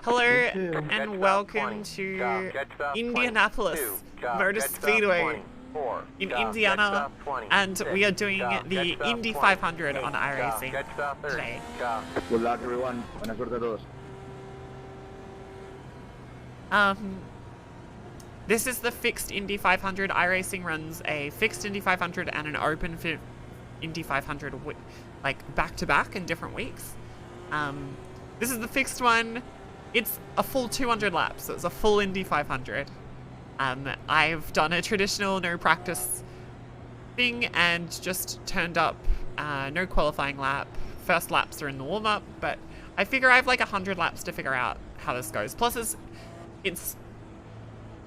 Hello and welcome to Indianapolis Motor Speedway in Indiana, and we are doing the Indy 500 on iRacing today. Good luck, everyone. Buena suerte a todos. This is the Fixed Indy 500. iRacing runs a Fixed Indy 500 and an Open Indy 500 like back to back in different weeks. This is the fixed one. It's a full 200 laps, so it's a full Indy 500. I've done a traditional no practice thing and just turned up, no qualifying lap. First laps are in the warm-up, but I figure I have like 100 laps to figure out how this goes. Plus,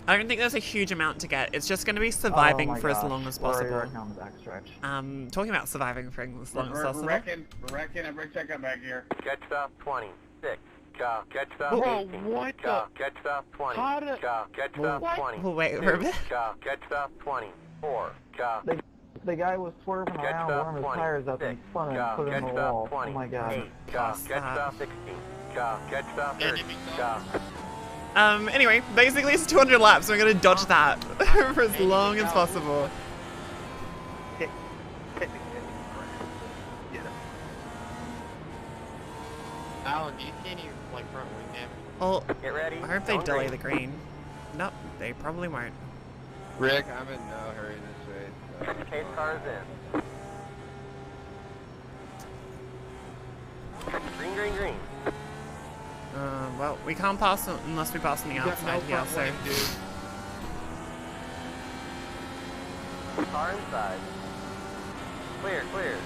I don't think there's a huge amount to get. It's just going to be surviving for as long as possible. Talking about surviving for as long as possible. We're wrecking a brake checkup back here. Catch stop 26. Catch stop Whoa, 18. what the? Catch stop 20. How did... Catch stop 20. We'll wait for a bit. Catch stop 24. The guy was swerving around, warming his tires up and spun it and put it in the wall. Oh my god. Catch stop 16. Catch stop 30. Anyway, basically it's 200 laps, so I'm gonna dodge that for as long as possible. Alan, do you see any like front wing damage? Well, Get ready. I hope they delay the green. Nope, they probably won't. Rick, I'm in no hurry this way. Pace cars in. Green, green, green. Well, we can't pass unless we pass on the outside here, so... Car inside. Clear, clear.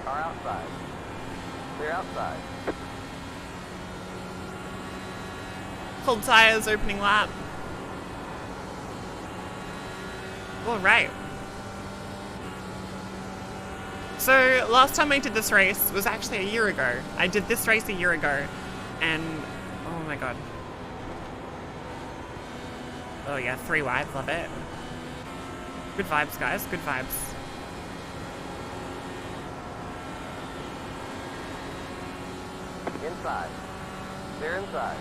Car outside. Clear outside. Cold tires, opening lap. All right. So last time I did this race was actually a year ago. I did this race a year ago, and oh my god. Oh yeah, 3 wide, love it. Good vibes, guys, good vibes. Inside. Clear inside.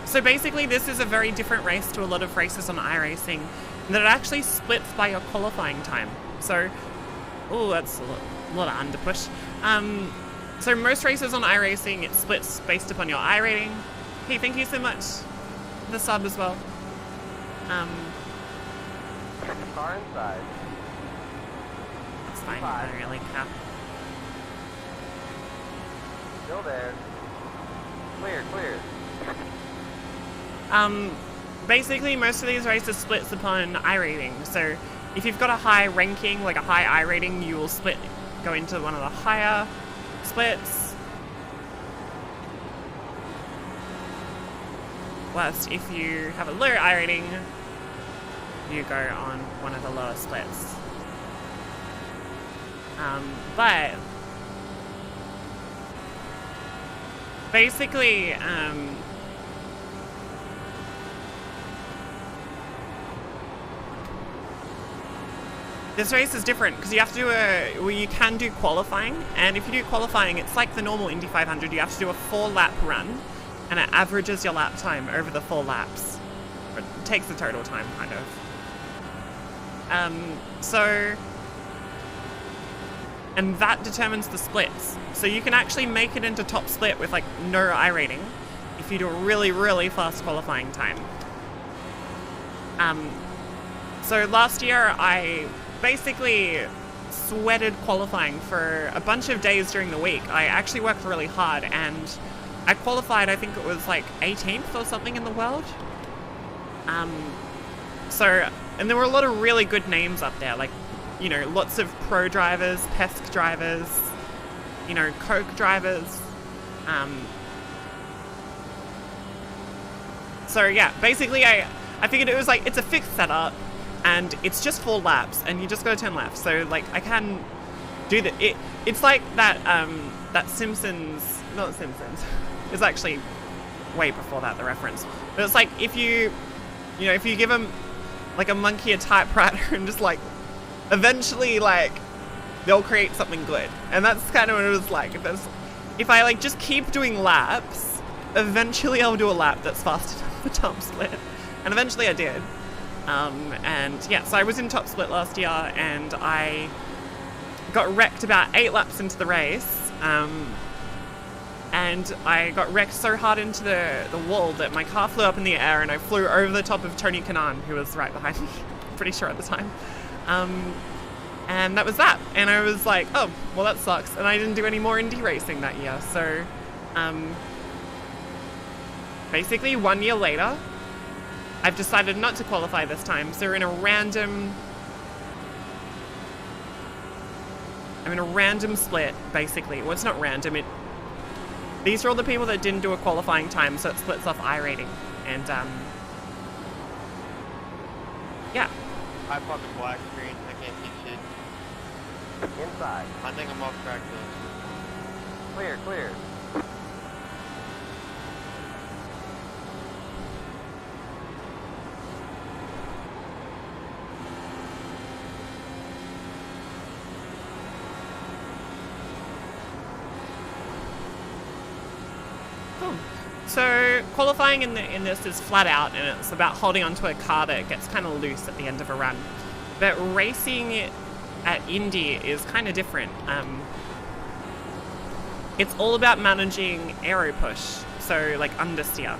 So basically this is a very different race to a lot of races on iRacing, in that it actually splits by your qualifying time. So, oh, that's a lot of underpush. So most races on iRacing, it splits based upon your iRating. Hey, thank you so much for the sub as well. Car inside. It's fine, I don't really care. Still there. Clear, clear. Basically most of these races splits upon iRating. So if you've got a high ranking, like a high iRating, you will go into one of the higher splits. Whilst if you have a low iRating, you go on one of the lower splits. But basically, this race is different because you have to you can do qualifying, and if you do qualifying, it's like the normal Indy 500. You have to do a 4-lap run, and it averages your lap time over the 4 laps. It takes the total time, kind of. And that determines the splits. So you can actually make it into top split with like no iRating if you do a really, really fast qualifying time. So last year I basically sweated qualifying for a bunch of days during the week. I actually worked really hard, and I qualified, I think it was like 18th or something in the world. And there were a lot of really good names up there, like, you know, lots of pro drivers, PESC drivers, you know, Coke drivers. So yeah, basically I figured it was like, it's a fixed setup, and it's just 4 laps, and you just gotta turn left. So like, I can do that. It's like that, that Simpsons, not Simpsons, it's actually way before that, the reference. But it's like, if you You know, if you give them like a monkey a typewriter and just like, eventually like, they'll create something good. And that's kind of what it was like. If I like just keep doing laps, eventually I'll do a lap that's faster than the top split. And eventually I did. And yeah, so I was in top split last year and I got wrecked about 8 laps into the race. And I got wrecked so hard into the wall that my car flew up in the air and I flew over the top of Tony Kanaan, who was right behind me, pretty sure at the time. And that was that. And I was like, oh, well that sucks. And I didn't do any more Indy racing that year. So basically 1 year later, I've decided not to qualify this time. So I'm in a random split, basically. Well, it's not random. These are all the people that didn't do a qualifying time, so it splits off iRating. And yeah. I popped a black screen. I can't see shit. Inside. I think I'm off track though. Clear, clear. So qualifying in this is flat out, and it's about holding onto a car that gets kind of loose at the end of a run. But racing at Indy is kind of different. It's all about managing aero push, so like understeer,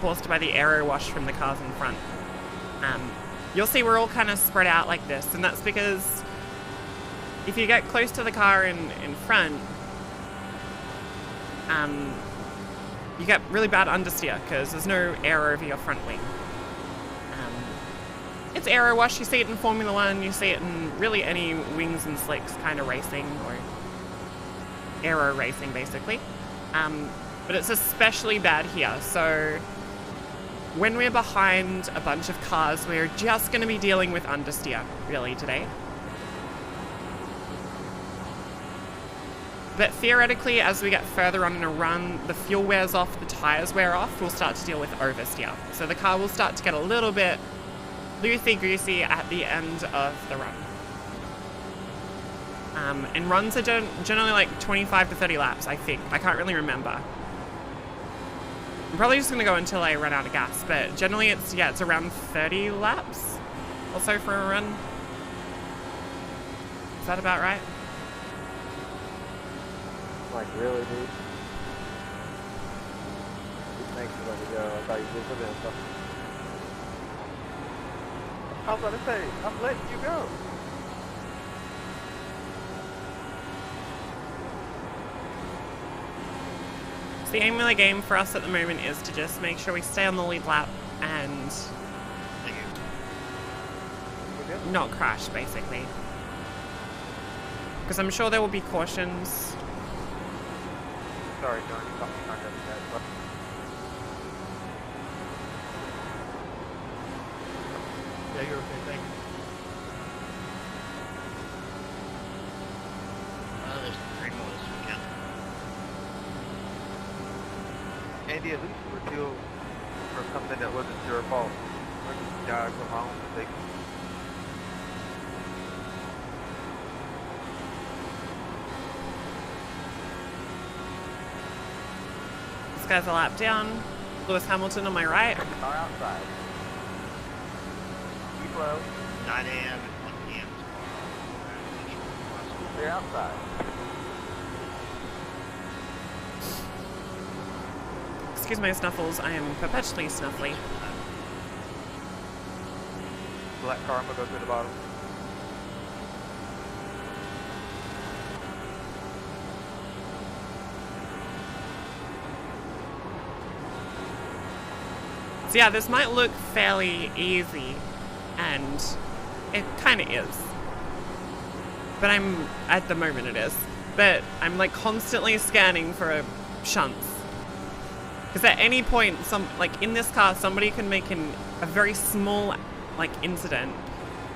caused by the aero wash from the cars in front. You'll see we're all kind of spread out like this, and that's because if you get close to the car in front, you get really bad understeer because there's no air over your front wing. It's aero wash. You see it in Formula 1, you see it in really any wings and slicks kind of racing, or aero racing basically. But it's especially bad here. So when we're behind a bunch of cars, we're just going to be dealing with understeer really today. But theoretically, as we get further on in a run, the fuel wears off, the tires wear off, we'll start to deal with oversteer. So the car will start to get a little bit loosey-goosey at the end of the run. And runs are generally like 25 to 30 laps, I think. I can't really remember. I'm probably just going to go until I run out of gas, but generally it's around 30 laps or so for a run. Is that about right? Like, really, dude? Thanks for letting me go. I thought you did something else. I was about to say, I'm letting you go. So the aim of the game for us at the moment is to just make sure we stay on the lead lap and not crash, basically. Because I'm sure there will be cautions. Sorry, John, you caught me not having that. Yeah, you're okay, thank you. There's 3 more this weekend. Andy, at least you were due for something that wasn't your fault. Yeah, I put my own mistake. This guy's a lap down. Lewis Hamilton on my right. Car outside. Keep low. 9 a.m. and 1 p.m. tomorrow. Clear outside. Excuse my snuffles, I am perpetually snuffly. Black car, I'm gonna go to the bottom. So yeah, this might look fairly easy, and it kind of is. But at the moment it is. But I'm like constantly scanning for shunts. Because at any point, in this car, somebody can make a very small incident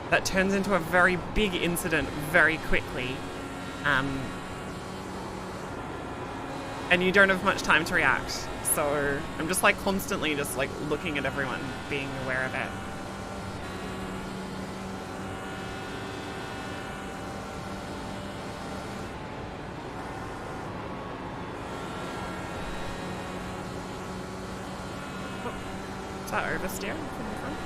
that turns into a very big incident very quickly. And you don't have much time to react. so I'm just like constantly just like looking at everyone, being aware of it. Oh, is that oversteer from the front?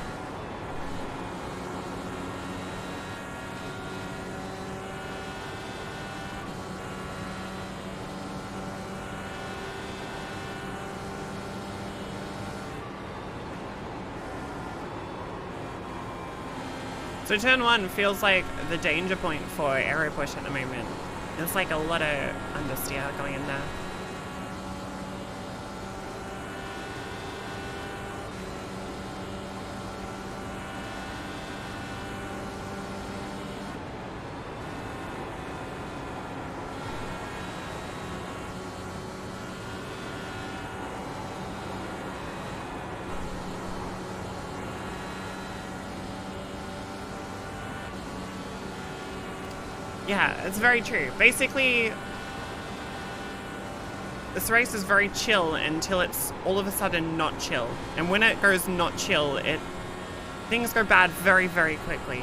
So turn 1 feels like the danger point for aero push at the moment. There's like a lot of understeer going in there. Yeah, it's very true. Basically, this race is very chill until it's all of a sudden not chill. And when it goes not chill, things go bad very, very quickly.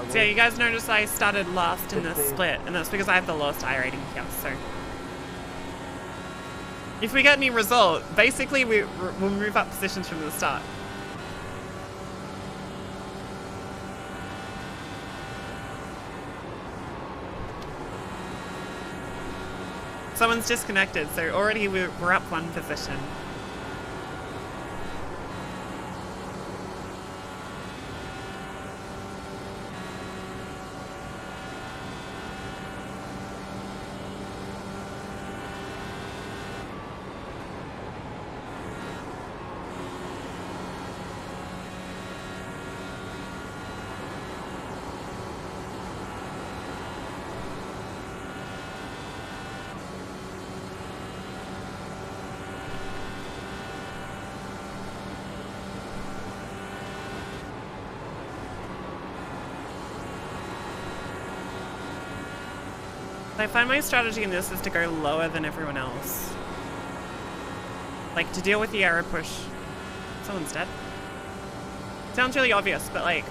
So yeah, you guys notice I started last in this split, and that's because I have the lowest I rating here, so. If we get any result, basically we'll move up positions from the start. Someone's disconnected, so already we're up 1 position. I find my strategy in this is to go lower than everyone else. Like, to deal with the aero push. Someone's dead. Sounds really obvious, but like...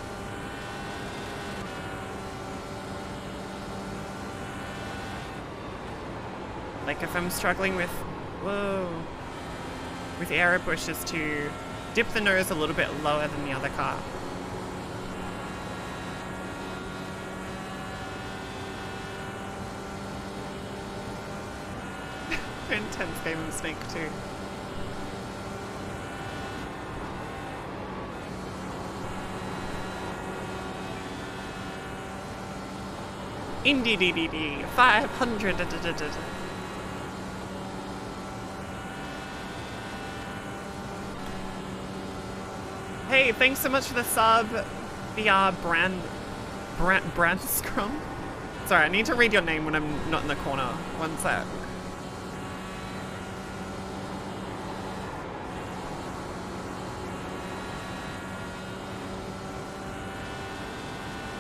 Like, if I'm struggling with... Whoa. With aero push is to dip the nose a little bit lower than the other car. Intense game of Snake too. Indy DDD 500. Hey, thanks so much for the sub, VR brand scrum. Sorry, I need to read your name when I'm not in the corner. One sec.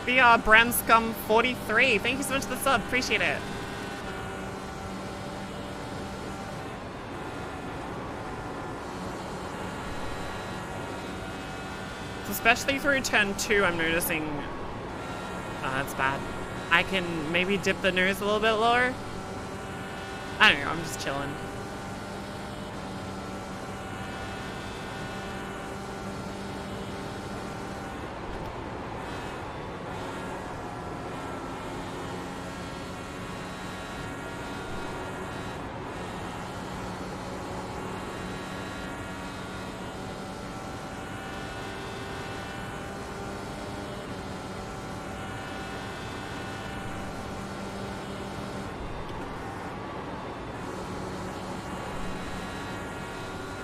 VR Brand Scum 43. Thank you so much for the sub. Appreciate it. Especially through turn 2, I'm noticing. Oh, that's bad. I can maybe dip the nose a little bit lower. I don't know. I'm just chilling.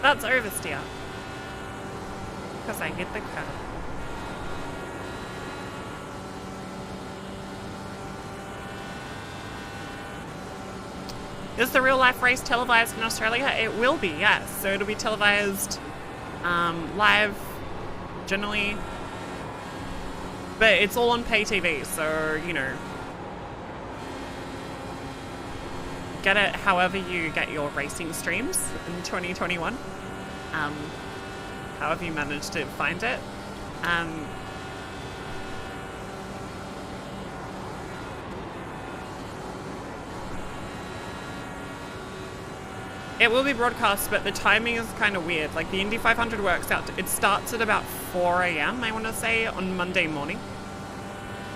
That's oversteer. Because I hit the curb. Is the real life race televised in Australia? It will be, yes. So it'll be televised live, generally. But it's all on pay TV, so, you know. Get it however you get your racing streams in 2021. However you manage to find it. It will be broadcast, but the timing is kind of weird. Like the Indy 500 works out, it starts at about 4 a.m. I want to say on Monday morning,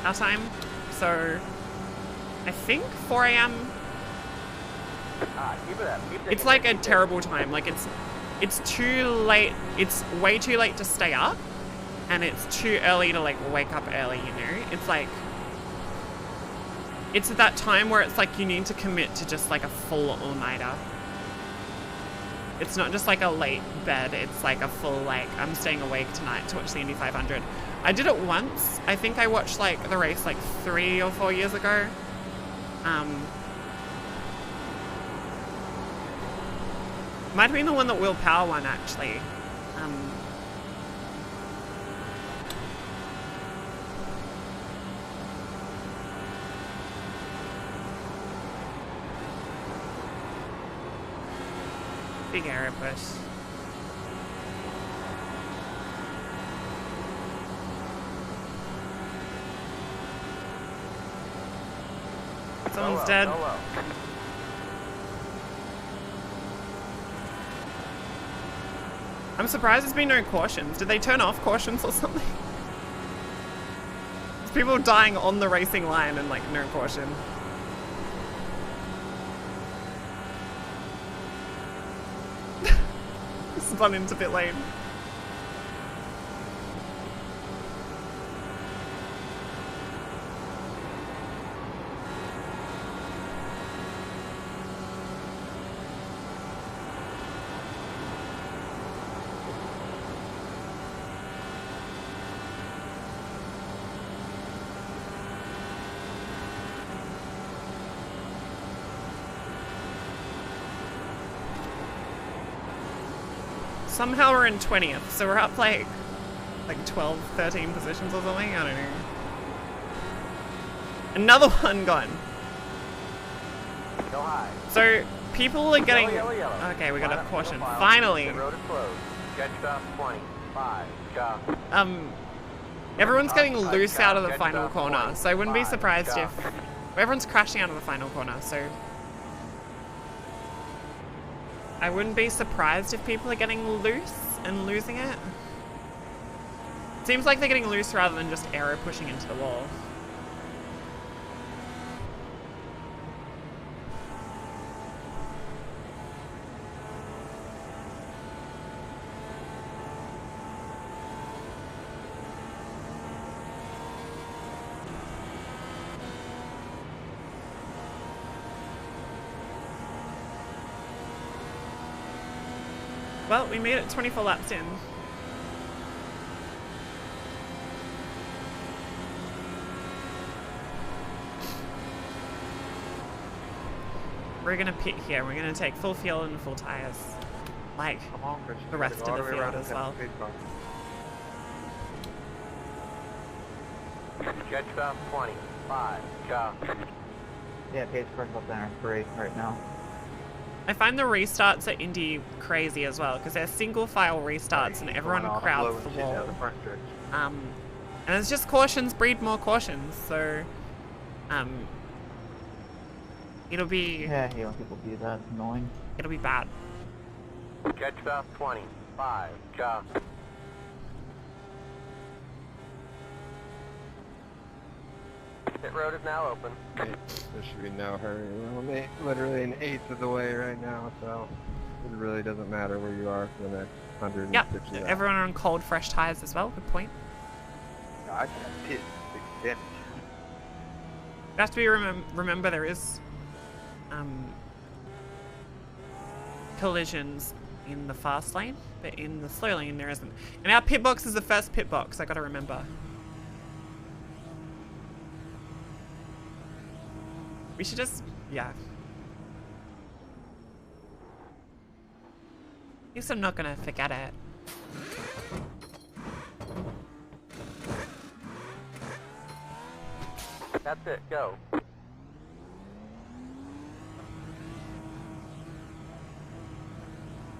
our time. So I think 4 a.m. It's like a terrible time. Like it's too late. It's way too late to stay up, and it's too early to like wake up early. You know, it's like it's at that time where it's like you need to commit to just like a full all-nighter. It's not just like a late bed, it's like a full, like, I'm staying awake tonight to watch the Indy 500. I did it once. I think I watched like the race like 3 or 4 years ago. Might have been the one that Will Power won actually. Big arrow push. Someone's dead. I'm surprised there's been no cautions. Did they turn off cautions or something? There's people dying on the racing line and like no caution. Spun into pit lane. Somehow we're in 20th, so we're up like 12, 13 positions or something, I don't know. Another one gone. Go high. So people are getting... Yellow, yellow. Okay, we got Line a up, caution. profile. Finally. The road is closed. Jet stop 20. 5. Stop. Everyone's getting loose out of the Jet final stop corner, 20. so I wouldn't be 5. surprised Stop. if... Everyone's crashing out of the final corner, so... I wouldn't be surprised if people are getting loose and losing it. Seems like they're getting loose rather than just arrow pushing into the wall. Well, we made it 24 laps in. We're gonna pit here. We're gonna take full fuel and full tires. Like Come on, Chris. the rest All of the way field around as the well. speed bump. Jet stop 20. 5. Stop. Yeah, pace course up there. Great right now. I find the restarts at Indy crazy as well because they're single file restarts and everyone Going off crowds slow the and shit down the wall. front stretch. And it's just cautions breed more cautions, so it'll be Yeah, you know, people do that. It's annoying. it'll be bad. Jet stop 20. 5. Stop. Pit road is now open. There should be no hurry. We're only literally an eighth of the way right now, so it really doesn't matter where you are for the next 150 Yep, laps. everyone on cold, fresh tires as well. Good point. No, I can't pit. Big damage. You have to be remember there is collisions in the fast lane, but in the slow lane there isn't. And our pit box is the first pit box, I gotta remember. We should just, yeah. At least I'm not gonna forget it. That's it, go.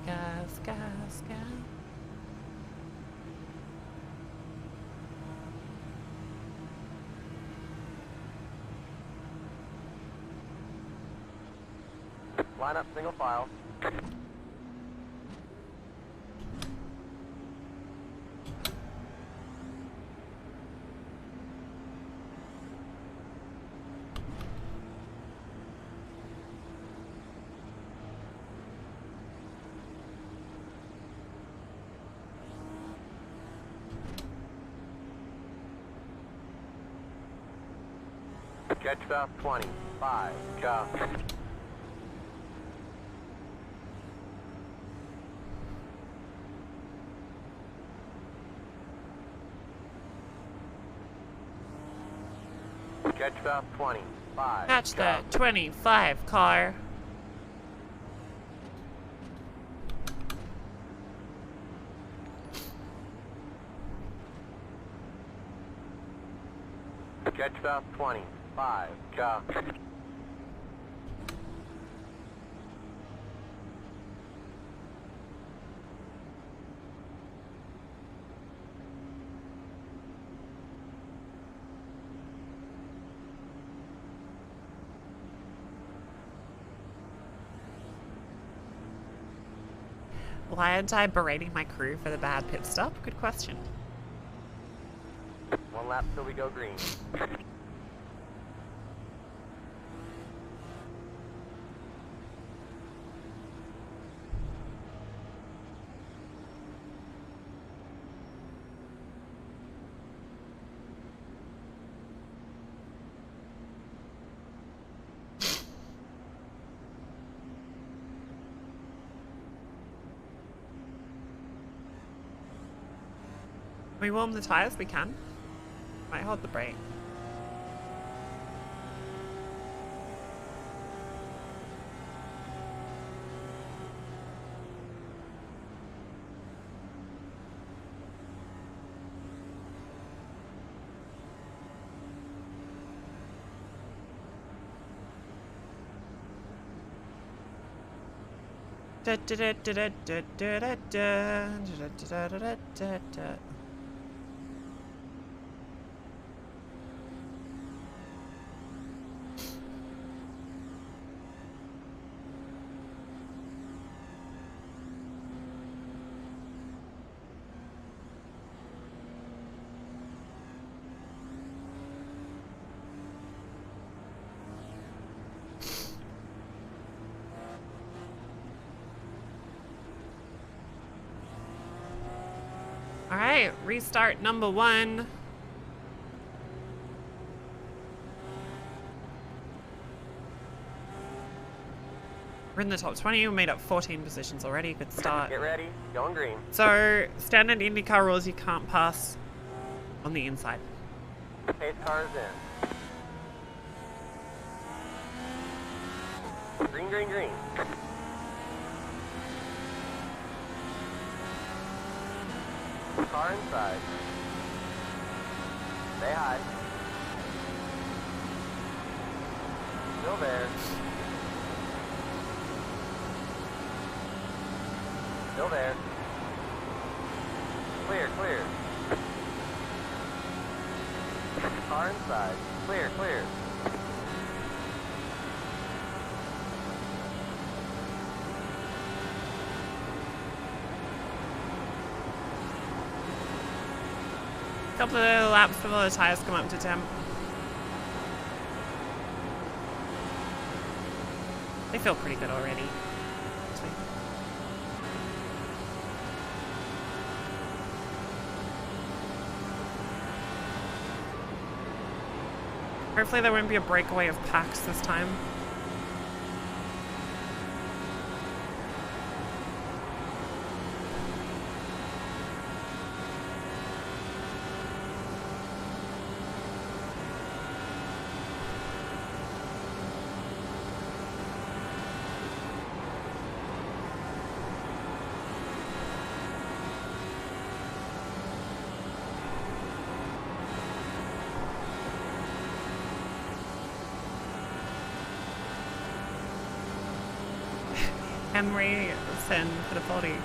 Gas, gas, gas. Line up single file. Catch south 20, 5, go. Catch south 20, 5, Catch go. the 25 car. Catch south 20, 5, go. Why aren't I berating my crew for the bad pit stop? Good question. 1 lap till we go green. We warm the tires, we can. Might hold the brake. Da da da da da da da da da da da da. Alright, restart number 1. We're in the top 20, we made up 14 positions already, good start. Get ready, going green. So, standard IndyCar rules, you can't pass on the inside. Pace cars in. Green, green, green. Car inside. Stay high. Still there. Still there. Clear, clear. Car inside. Clear, clear. Couple of laps before the tires come up to temp. They feel pretty good already. Hopefully there won't be a breakaway of packs this time. Henry Sen for the body.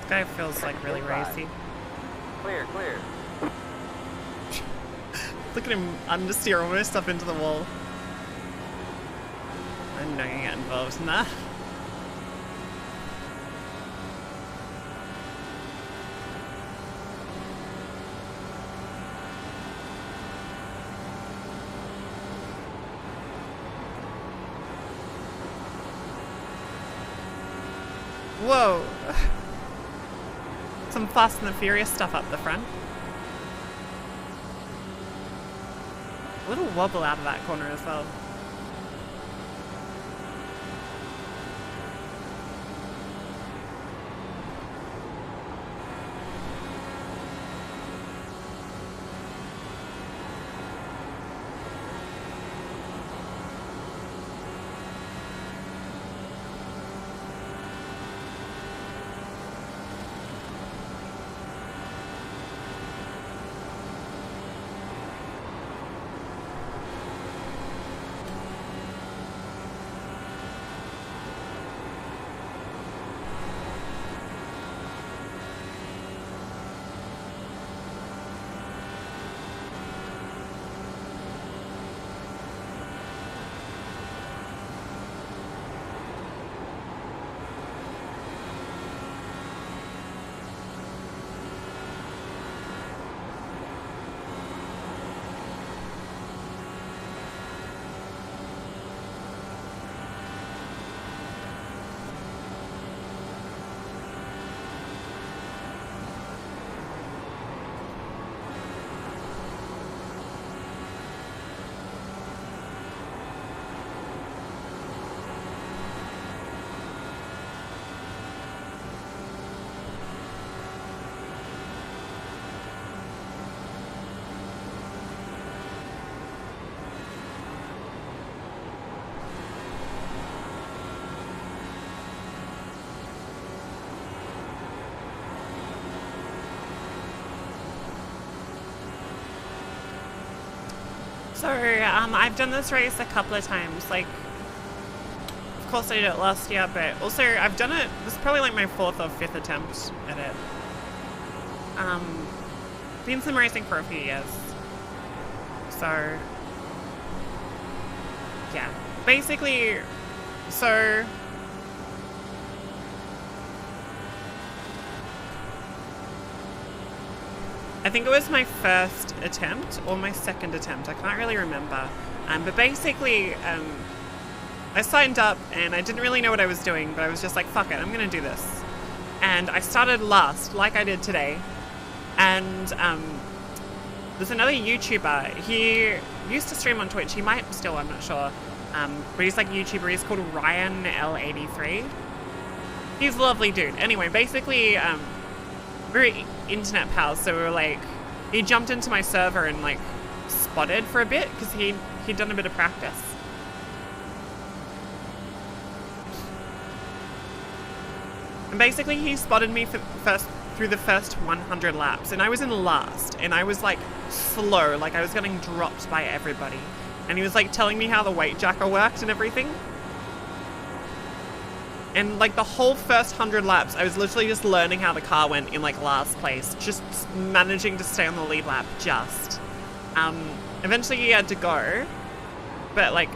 Guy feels like really racy. Clear, clear. Look at him understeer almost up into the wall. I'm not gonna get involved in that. Whoa! Some Fast and the Furious stuff up the front. A little wobble out of that corner as well. So, I've done this race a couple of times, like, of course I did it last year, but also I've done it, this is probably like my 4th or 5th attempt at it. Been sim racing for a few years. So, yeah, basically, so, I think it was my first attempt or my second attempt. I can't really remember. But basically, I signed up and I didn't really know what I was doing, but I was just like, fuck it, I'm going to do this. And I started last, like I did today. And there's another YouTuber. He used to stream on Twitch. He might still, I'm not sure. But he's like a YouTuber. He's called Ryan L83. He's a lovely dude. Anyway, basically, we're internet pals, so we were like, he jumped into my server and like spotted for a bit because he'd done a bit of practice. And basically he spotted me through the first 100 laps, and I was in last, and I was like slow, like I was getting dropped by everybody. And he was like telling me how the weight jacker worked and everything. And like the whole first 100 laps, I was literally just learning how the car went in like last place, just managing to stay on the lead lap just. Eventually he had to go, but like,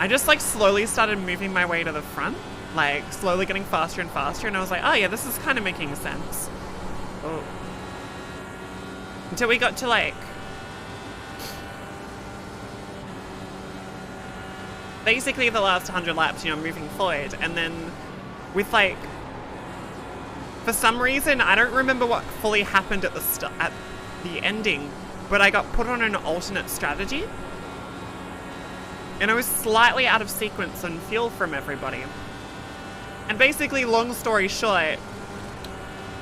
I just like slowly started moving my way to the front, like slowly getting faster and faster, and I was like, oh yeah, this is kind of making sense. Oh. Until we got to like, basically the last 100 laps, you know, moving forward, and then with like For some reason, I don't remember what fully happened at the ending, but I got put on an alternate strategy. And I was slightly out of sequence and fuel from everybody. And basically, long story short,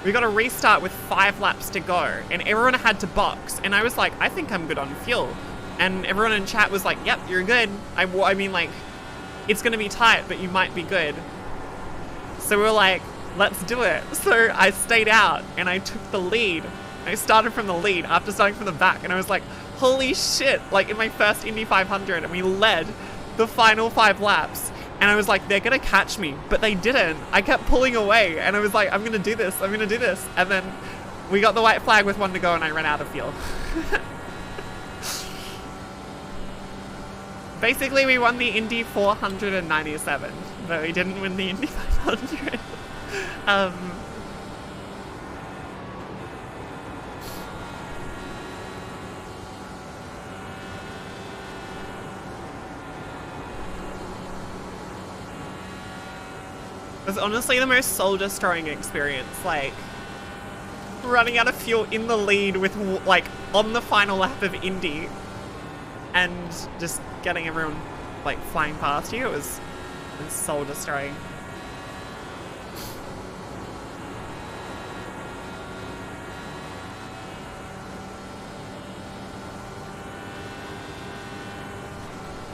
we got a restart with 5 laps to go, and everyone had to box. And I was like, I think I'm good on fuel. And everyone in chat was like, yep, you're good. I mean, like, it's going to be tight, but you might be good. So we were like, let's do it. So I stayed out, and I took the lead. I started from the lead after starting from the back, and I was like, holy shit, like in my first Indy 500, and we led the final 5 laps. And I was like, they're gonna catch me, but they didn't. I kept pulling away, and I was like, I'm gonna do this, I'm gonna do this. And then we got the white flag with 1 to go, and I ran out of fuel. Basically, we won the Indy 497, but we didn't win the Indy 500. It was honestly the most soul-destroying experience, like running out of fuel in the lead with like on the final lap of Indy and just getting everyone like flying past you. It was soul-destroying.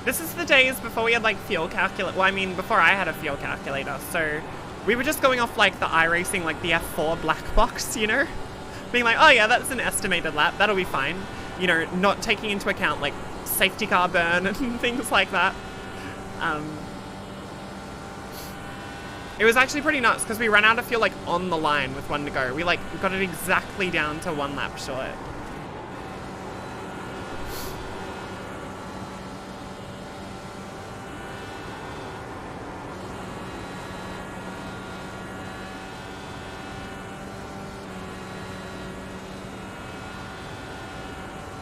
This is the days before we had like fuel calculator. Well, I mean, before I had a fuel calculator. So we were just going off like the iRacing, like the F4 black box, you know? Being like, oh yeah, that's an estimated lap. That'll be fine. You know, not taking into account like safety car burn and things like that. It was actually pretty nuts because we ran out of fuel like on the line with 1 to go. We like got it exactly down to 1 lap short.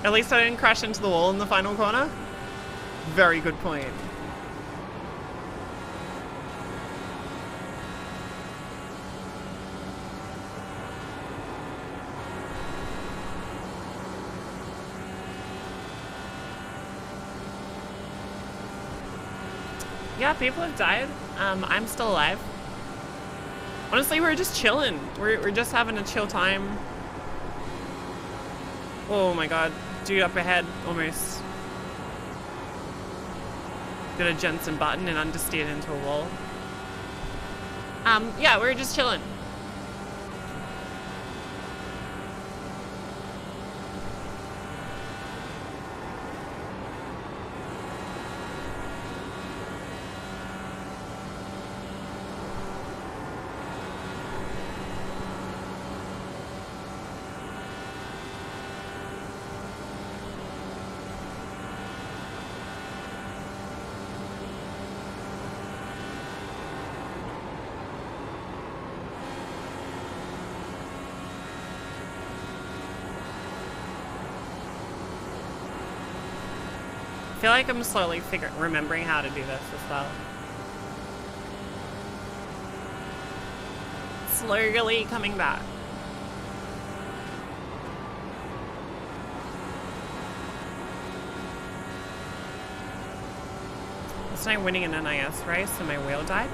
At least I didn't crash into the wall in the final corner. Very good point. Yeah, people have died. I'm still alive. Honestly, we're just chilling. We're just having a chill time. Oh my god. Dude up ahead, almost did a Jensen button and understeered into a wall. Yeah, we're just chilling. I feel like I'm slowly remembering how to do this as well. Slowly coming back. Wasn't I winning an NIS race and my wheel died?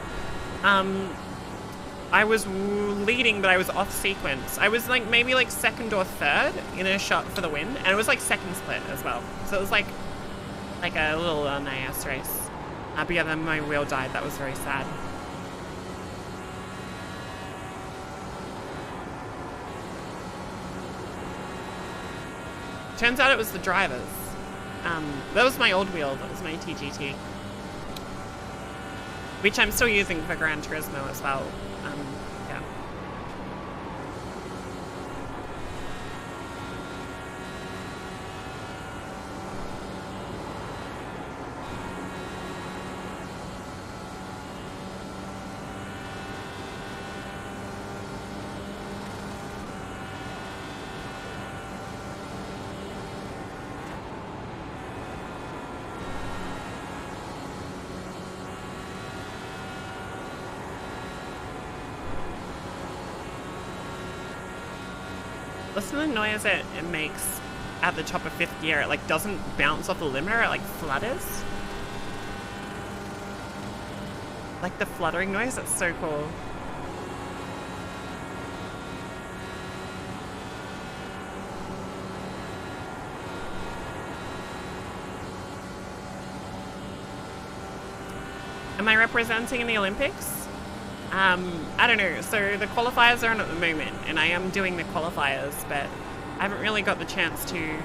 I was leading, but I was off sequence. I was like maybe like 2nd or 3rd in a shot for the win, and it was like 2nd split as well. So it was like a little NIS race. But yeah, then my wheel died. That was very sad. Turns out it was the drivers. That was my old wheel. That was my TGT. Which I'm still using for Gran Turismo as well. Yeah. Listen to the noise it makes at the top of 5th gear. It like doesn't bounce off the limiter, it like flutters. Like the fluttering noise, it's so cool. Am I representing in the Olympics? I don't know. So the qualifiers are on at the moment, and I am doing the qualifiers, but I haven't really got the chance to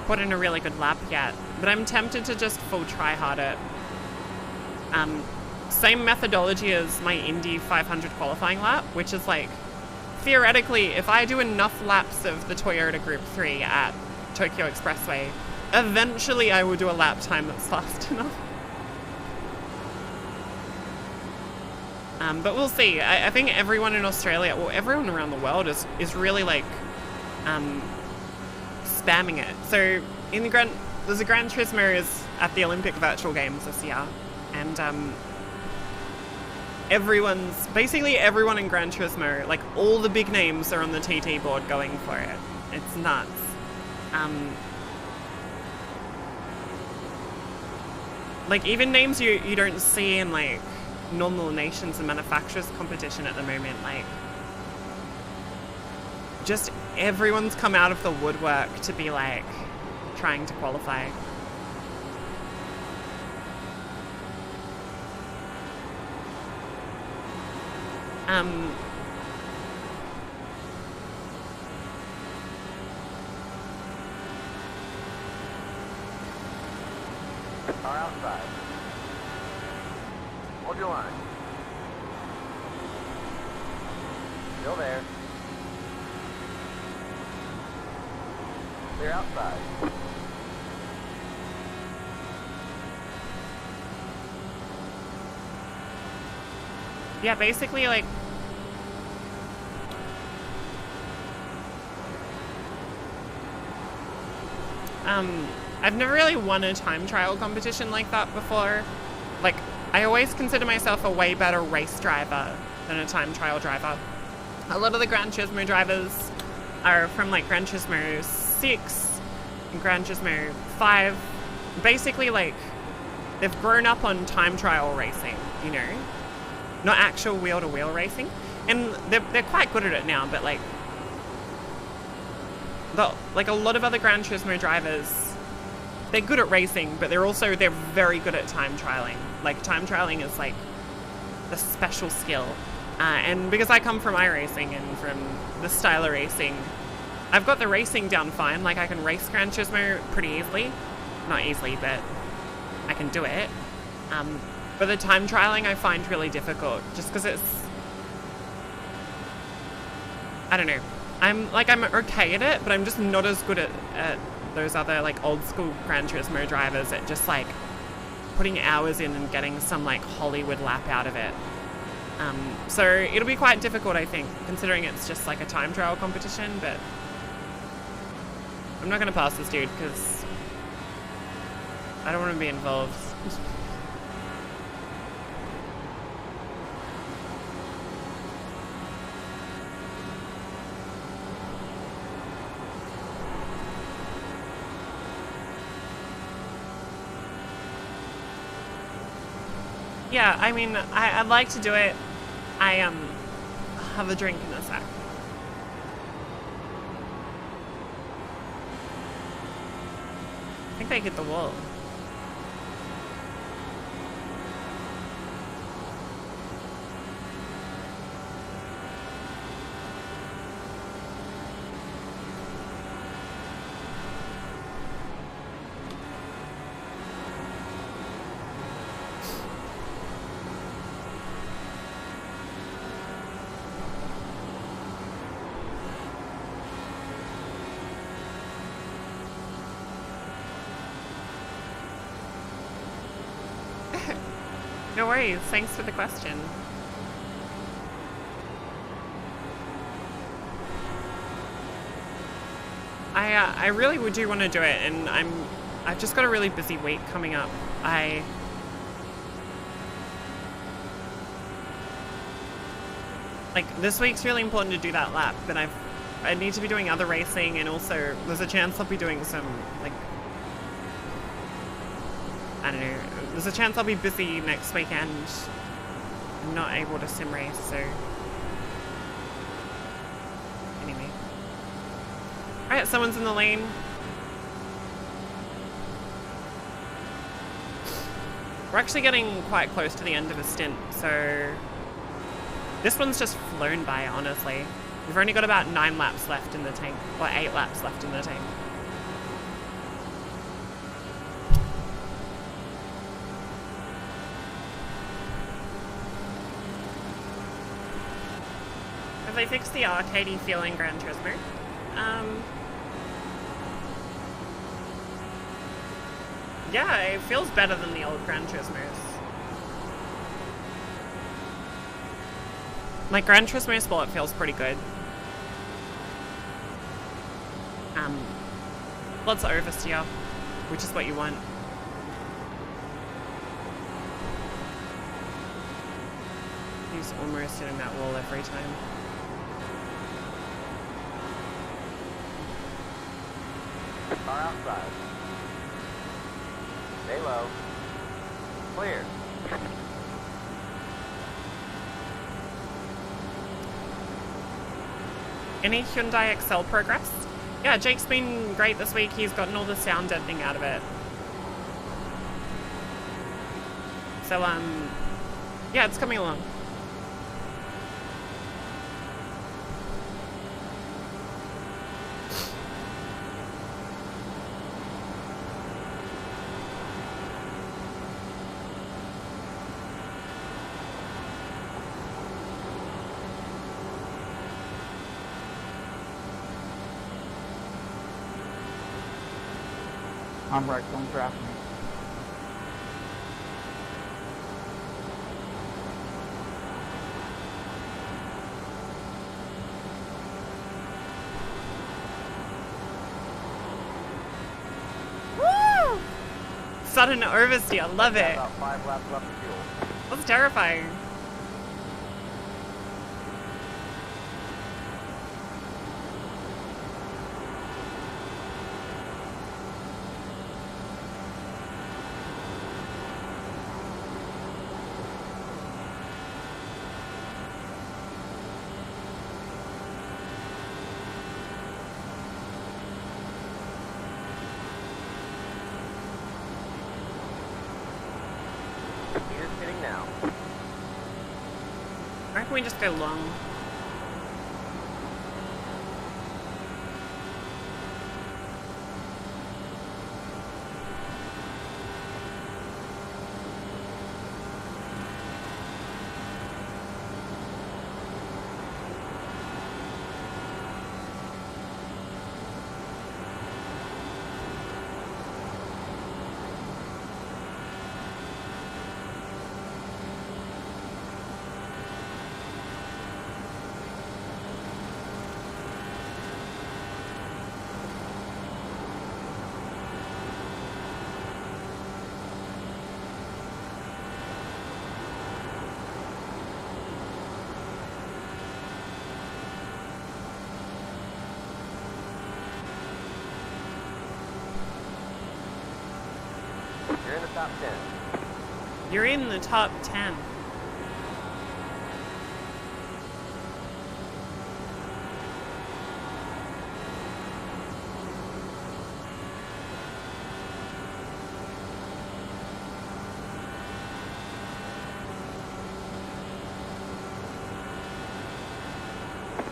put in a really good lap yet. But I'm tempted to just full try hard it. Same methodology as my Indy 500 qualifying lap, which is like, theoretically, if I do enough laps of the Toyota Group 3 at Tokyo Expressway, eventually I will do a lap time that's fast enough. But we'll see. I think everyone in Australia, well, everyone around the world is really like spamming it. So in the there's a Gran Turismo at the Olympic Virtual Games this year, and basically everyone in Gran Turismo, like all the big names are on the TT board going for it. It's nuts. Like even names you don't see in like normal nations and manufacturers competition at the moment, like just everyone's come out of the woodwork to be like trying to qualify. Are outside. Hold your line. Still there. They're outside. Yeah, basically like I've never really won a time trial competition like that before. Like, I always consider myself a way better race driver than a time trial driver. A lot of the Gran Turismo drivers are from like Gran Turismo 6 and Gran Turismo 5. Basically, like, they've grown up on time trial racing, you know? Not actual wheel-to-wheel racing. And they're quite good at it now, but like a lot of other Gran Turismo drivers, they're good at racing, but they're very good at time trialing. Like, time trialing is like the special skill. And because I come from iRacing and from the style of racing, I've got the racing down fine. Like, I can race Gran Turismo pretty easily. Not easily, but I can do it. But the time trialing I find really difficult, just because it's, I don't know. I'm okay at it, but I'm just not as good at those other like old school Gran Turismo drivers at just like putting hours in and getting some like Hollywood lap out of it. So it'll be quite difficult, I think, considering it's just like a time trial competition, but I'm not going to pass this dude because I don't want to be involved. Yeah, I mean, I'd like to do it. I have a drink in a sec. I think they hit the wall. No worries, thanks for the question. I really would do want to do it, and I've just got a really busy week coming up. Like, this week's really important to do that lap, but I've I need to be doing other racing, and also there's a chance I'll be doing some, like, I don't know, there's a chance I'll be busy next weekend. I'm not able to sim race, so anyway. Alright, someone's in the lane. We're actually getting quite close to the end of a stint, so this one's just flown by, honestly. We've only got about 9 laps left in the tank, or 8 laps left in the tank. Have they fixed the arcadey feeling Gran Turismo? Yeah, it feels better than the old Gran Turismos. Like, Gran Turismo Sport feels pretty good. Lots of oversteer, which is what you want. He's almost hitting that wall every time. Car outside. Stay low. Clear. Any Hyundai Excel progress? Yeah, Jake's been great this week. He's gotten all the sound deadening out of it. So, yeah, it's coming along. I'm wrecked, don't draft me. Woo! Sudden oversteer, love it. About 5 laps left of fuel. That's terrifying. Or can we just go long? You're in the top 10. You're in the top 10.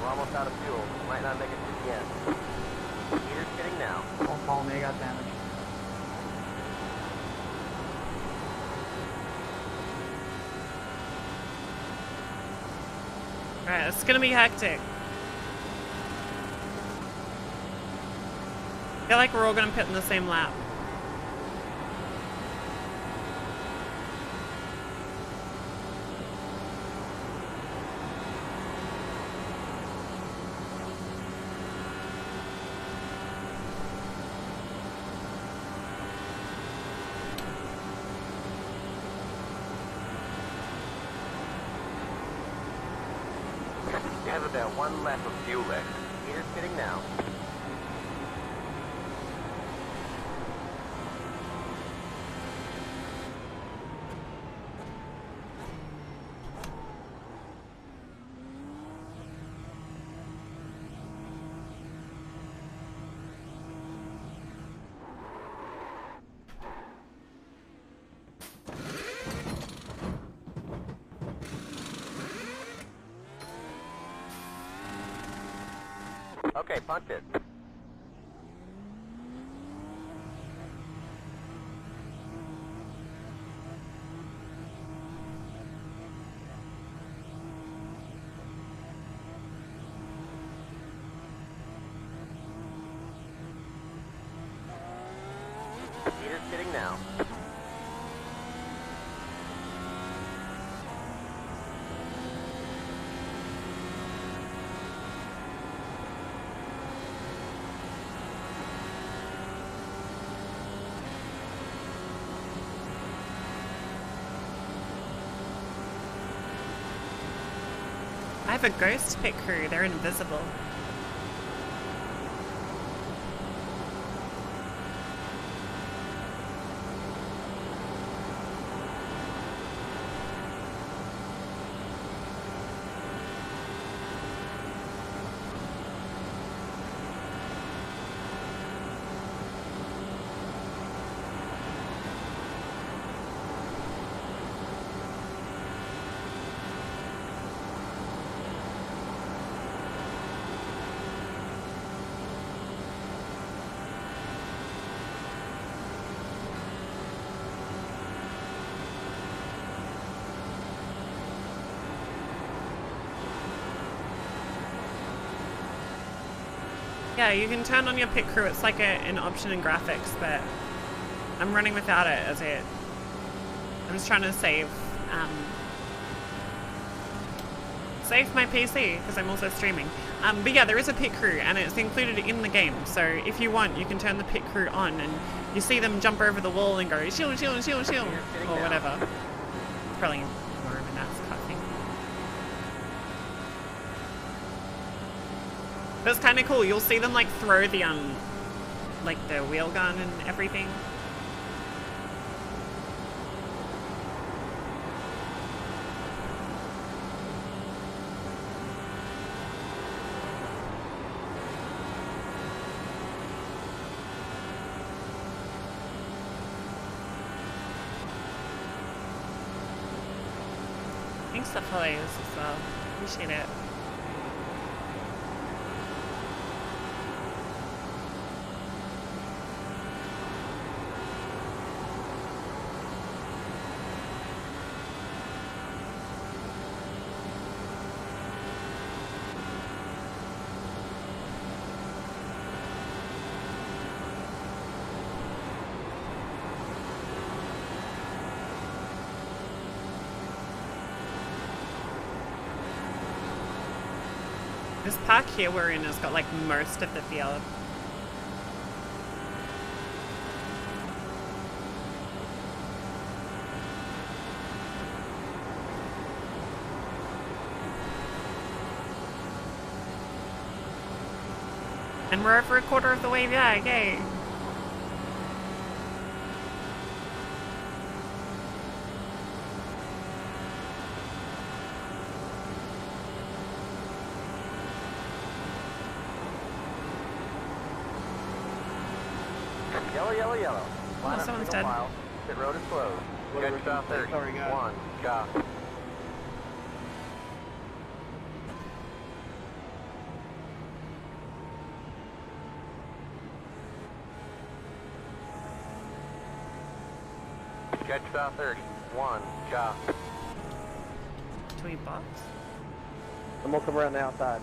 We're almost out of fuel. Might not make it to the end. Here's getting now. Don't follow me, I got damage. Alright, it's gonna be hectic. I feel like we're all gonna pit in the same lap. You have about 1 lap of fuel left. Meters fitting now. Okay, punch it. Meters fitting now. I have a ghost pit crew. They're invisible. Yeah, you can turn on your pit crew. It's like an option in graphics, but I'm running without it as it. I'm just trying to save my PC because I'm also streaming. But yeah, there is a pit crew and it's included in the game. So if you want, you can turn the pit crew on and you see them jump over the wall and go shield, shield, shield, shield, or whatever. Probably more of a NASCAR thing. But it's kind of cool. You'll see them like throw the like the wheel gun and everything. Thanks for follows as well. Appreciate it. This park here we're in has got like most of the field. And we're over a quarter of the way back, yay! Yellow, yellow, yellow. Line up someone's single dead. file. Pit road is closed. Good stop 30. Sorry, guys. 1, go. Judge stop 30. 1, go. Tweet box? I'm gonna come around the outside.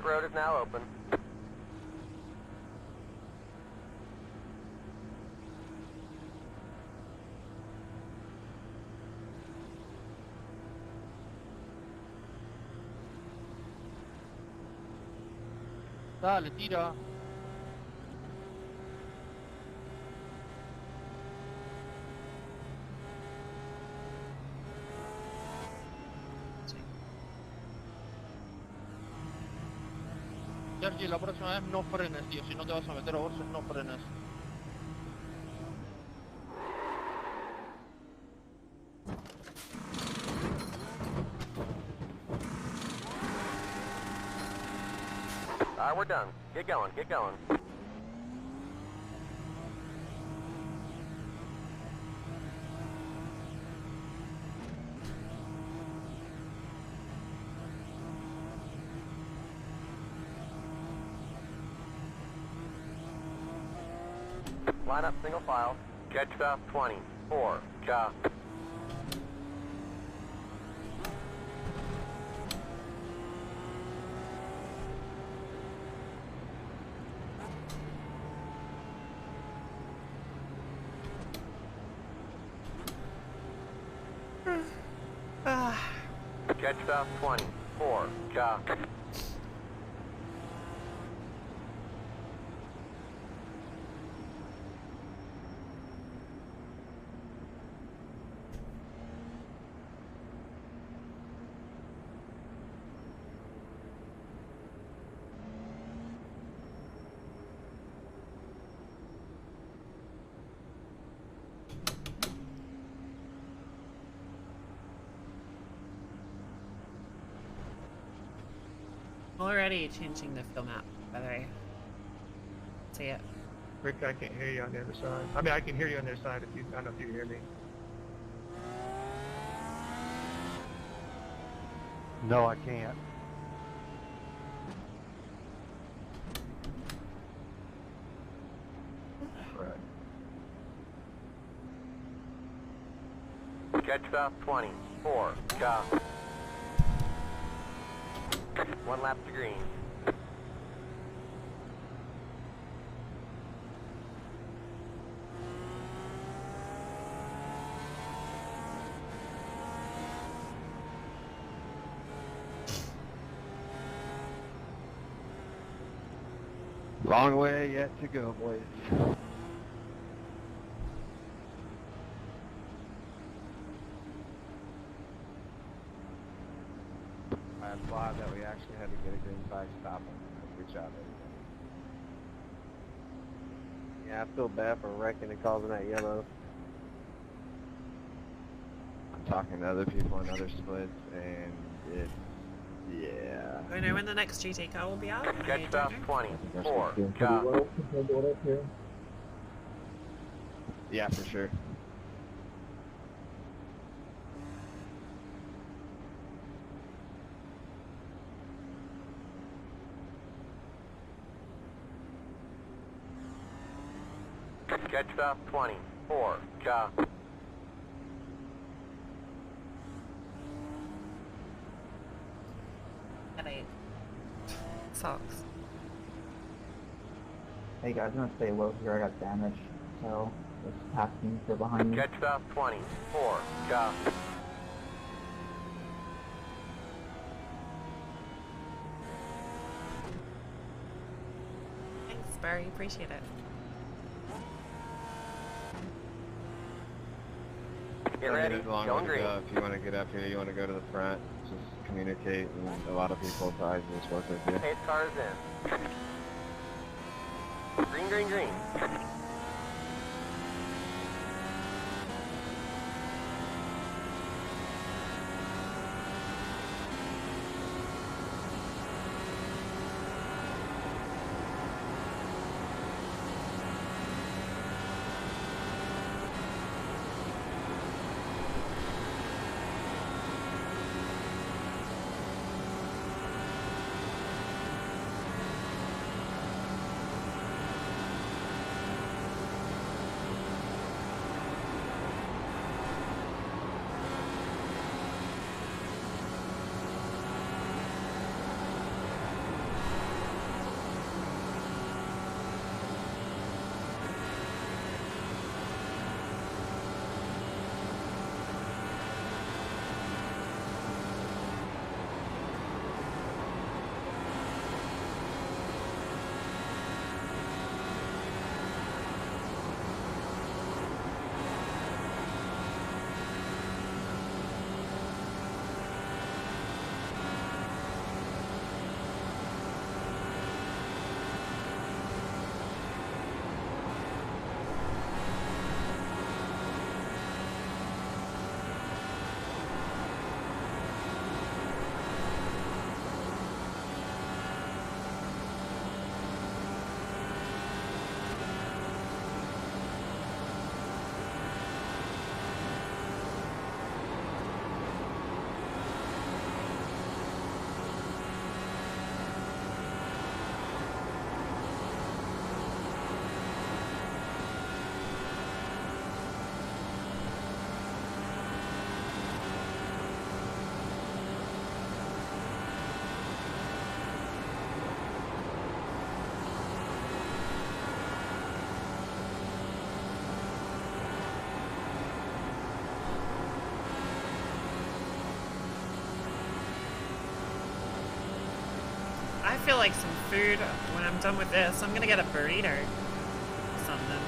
road is now open. Dale, tira. Sergi, la próxima vez no frenes, tío. Si no te vas a meter a bolsas, no frenes. Alright, we're done. Get going, get going. Line up single file. Catch south 20. 4. Cha. Catch south 20. 4. Cha. Already changing the fill map, by the way. See it. Rick, I can't hear you on the other side. I mean, I can hear you on the other side if you, I don't know if you hear me. No, I can't. Catch south 20. 4. Cha. 1 lap to green. Long way yet to go, boys. I applaud that we actually had to get a green flag stop him. Good job, everybody. Yeah, I feel bad for wrecking and causing that yellow. I'm talking to other people in other splits, and it's, yeah. Do I know when the next GT car will be out? I Catch don't south know. 20. 4. Cha. Yeah, for sure. Catch south 20. 4. Cha. Headache. Sucks. Hey guys, I'm gonna stay low here. I got damage, so just pass me if they're behind me. Catch south 20. 4. Cha. Thanks, Barry. Appreciate it. Get ready. It's a long Going way to green. go. If you want to get up here, you want to go to the front, just communicate, and a lot of people probably just work with you. Pace car is in. Green, green, green. feel like some food when I'm done with this. I'm gonna get a burrito or something.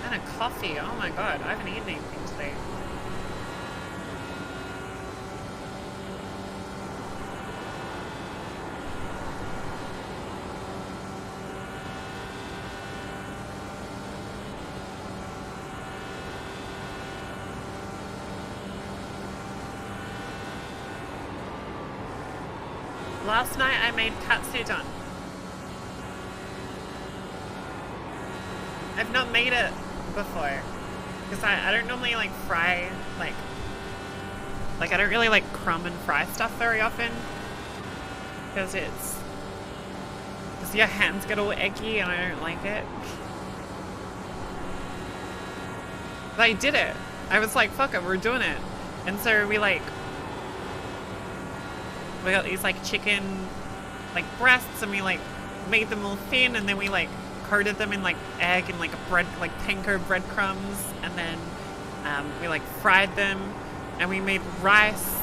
And a coffee. Oh my god, I haven't eaten anything today. Last night I made katsudon. I've not made it before because I don't normally like fry like I don't really like crumb and fry stuff very often because your hands get all eggy and I don't like it. But I did it. I was like, fuck it, we're doing it. And so we got these like chicken like breasts and we like made them all thin and then we like coated them in like egg and like a bread, like panko breadcrumbs, and then we like fried them and we made rice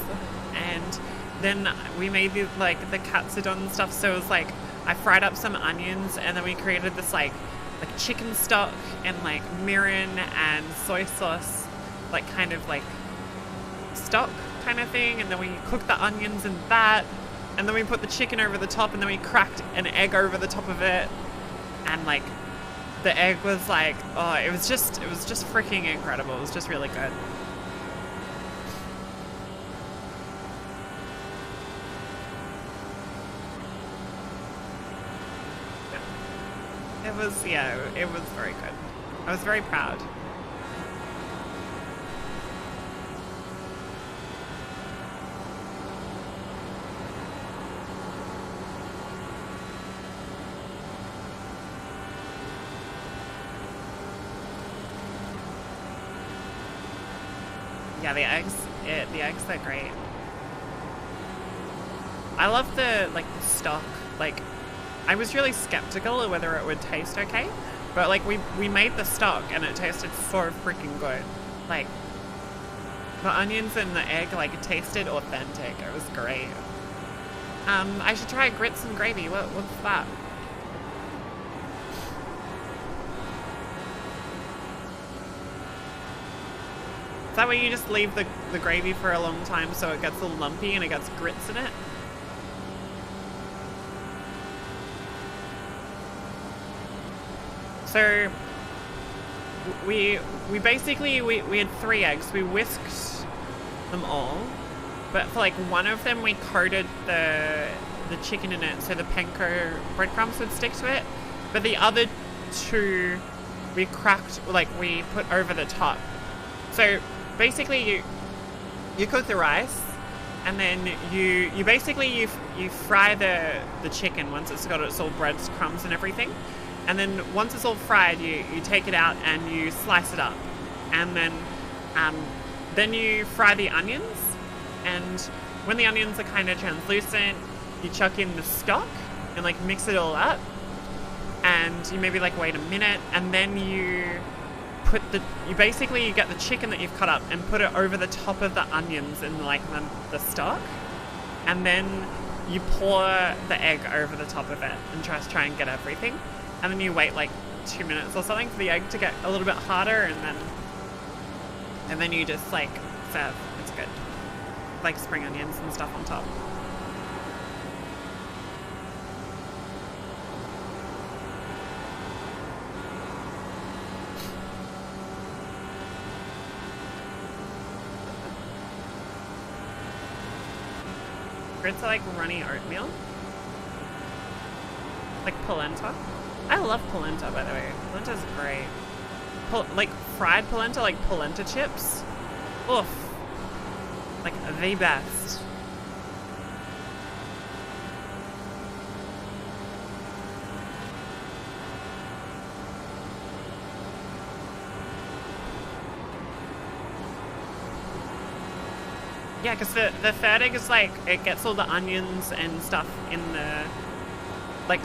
and then we made the katsudon and stuff. So it was like I fried up some onions and then we created this like chicken stock and like mirin and soy sauce, like kind of like stock kind of thing, and then we cooked the onions in that, and then we put the chicken over the top, and then we cracked an egg over the top of it, and like the egg was like, oh, it was just freaking incredible. It was just really good. It was very good. I was very proud. Yeah, the eggs are great. I love the stock. Like, I was really skeptical of whether it would taste okay, but like we made the stock and it tasted so freaking good. Like, the onions and the egg like tasted authentic. It was great. I should try grits and gravy. What's that? Is that where you just leave the gravy for a long time so it gets all lumpy and it gets grits in it? So we basically had 3 eggs. We whisked them all, but for like one of them we coated the chicken in it so the panko breadcrumbs would stick to it. But the other 2 we cracked, like we put over the top. So basically you cook the rice and then you basically fry the chicken once it's got its all breadcrumbs and everything. And then once it's all fried, you take it out and you slice it up. And then you fry the onions. And when the onions are kind of translucent, you chuck in the stock and like mix it all up. And you maybe like wait a minute, and then you basically get the chicken that you've cut up and put it over the top of the onions in like the stock. And then you pour the egg over the top of it and try and get everything. And then you wait like 2 minutes or something for the egg to get a little bit harder, and then you just like serve. It's good. Like spring onions and stuff on top. Grits are like runny oatmeal. Like polenta. I love polenta, by the way. Polenta's great. Like fried polenta, like polenta chips. Oof. Like the best. Yeah, because the third egg is like, it gets all the onions and stuff in the, like,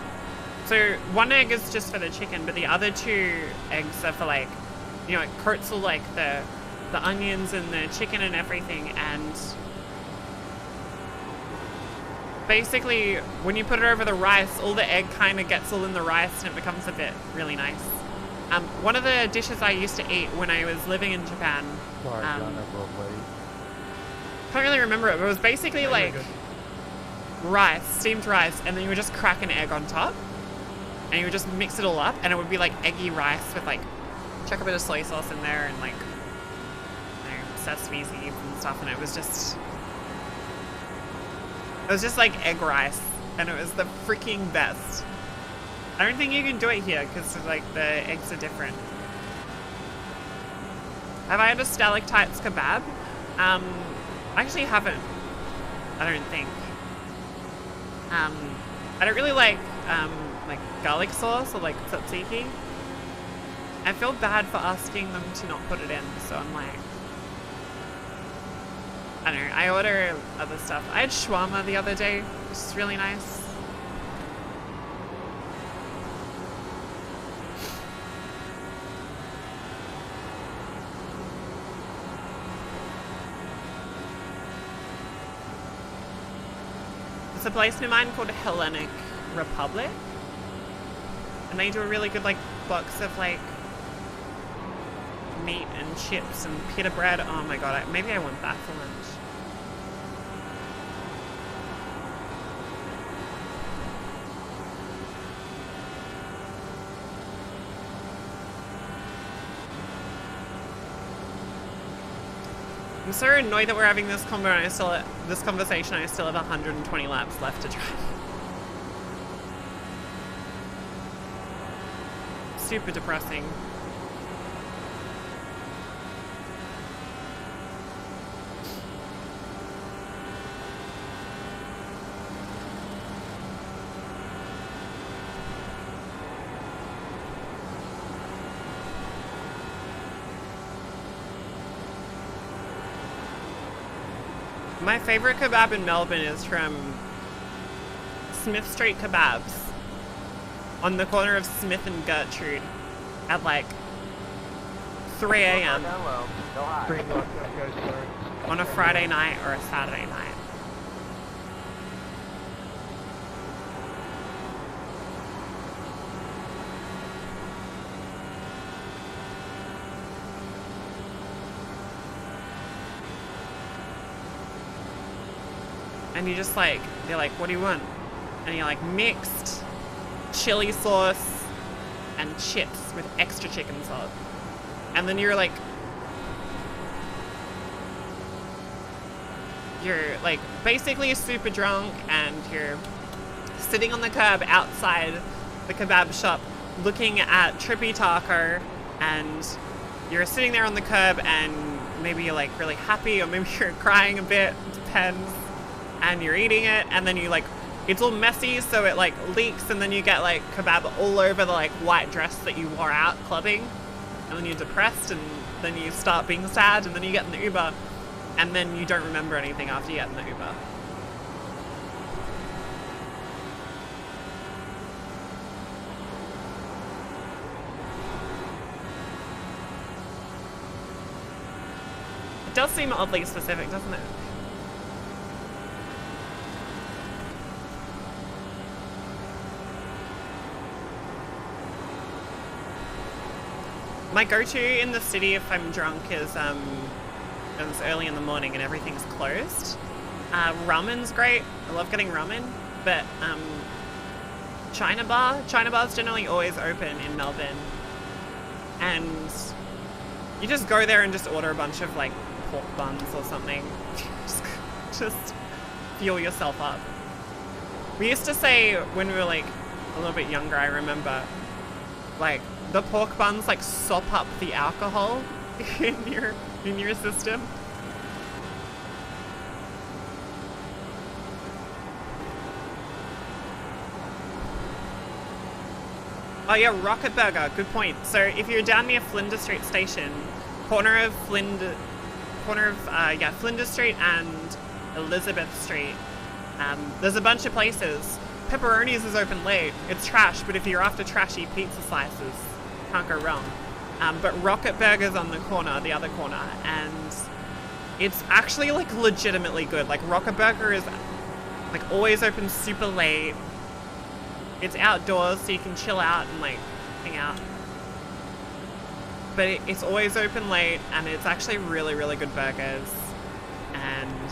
so one egg is just for the chicken, but the other 2 eggs are for like, you know, it coats all like the onions and the chicken and everything, and basically when you put it over the rice, all the egg kind of gets all in the rice and it becomes a bit really nice. One of the dishes I used to eat when I was living in Japan, Sorry, John, I'm a little late. can't really remember it, but it was basically like rice, steamed rice, and then you would just crack an egg on top and you would just mix it all up and it would be like eggy rice with like, chuck a bit of soy sauce in there and like, you know, sesame seeds and stuff, and it was just like egg rice, and it was the freaking best. I don't think you can do it here because like the eggs are different. Have I had a stalactites kebab? I actually haven't. I don't think. I don't really like garlic sauce or like tzatziki. I feel bad for asking them to not put it in, so I'm like, I don't know, I order other stuff. I had shawarma the other day, which is really nice. There's a place near mine called Hellenic Republic, and they do a really good like box of like meat and chips and pita bread. Oh my god, maybe I want that for lunch. I'm so annoyed that we're having this conversation. I still have 120 laps left to drive. Super depressing. My favorite kebab in Melbourne is from Smith Street Kebabs on the corner of Smith and Gertrude at like 3 a.m. Pretty locked up, guys, sorry. on a Friday night or a Saturday night. And you just like, they're like, what do you want? And you're like, mixed chili sauce and chips with extra chicken sauce. And then you're like basically super drunk, and you're sitting on the curb outside the kebab shop looking at Trippy Taco, and you're sitting there on the curb and maybe you're like really happy or maybe you're crying a bit, it depends. And you're eating it, and then you like, it's all messy, so it like leaks, and then you get like kebab all over the like white dress that you wore out clubbing, and then you're depressed, and then you start being sad, and then you get in the Uber, and then you don't remember anything after you get in the Uber. It does seem oddly specific, doesn't it? My go-to in the city if I'm drunk is it's early in the morning and everything's closed. Ramen's great. I love getting ramen, but China bar's generally always open in Melbourne, and you just go there and just order a bunch of like pork buns or something. just fuel yourself up. We used to say when we were like a little bit younger, I remember, like, the pork buns like sop up the alcohol in your system. Oh yeah, Rocket Burger, good point. So if you're down near Flinders Street Station, corner of corner of Flinders Street and Elizabeth Street. There's a bunch of places. Pepperoni's is open late. It's trash, but if you're after trashy pizza slices, can't go wrong. But Rocket Burger's on the corner, the other corner, and it's actually like legitimately good. Like Rocket Burger is like always open super late. It's outdoors, so you can chill out and like hang out. But it's always open late, and it's actually really, really good burgers. And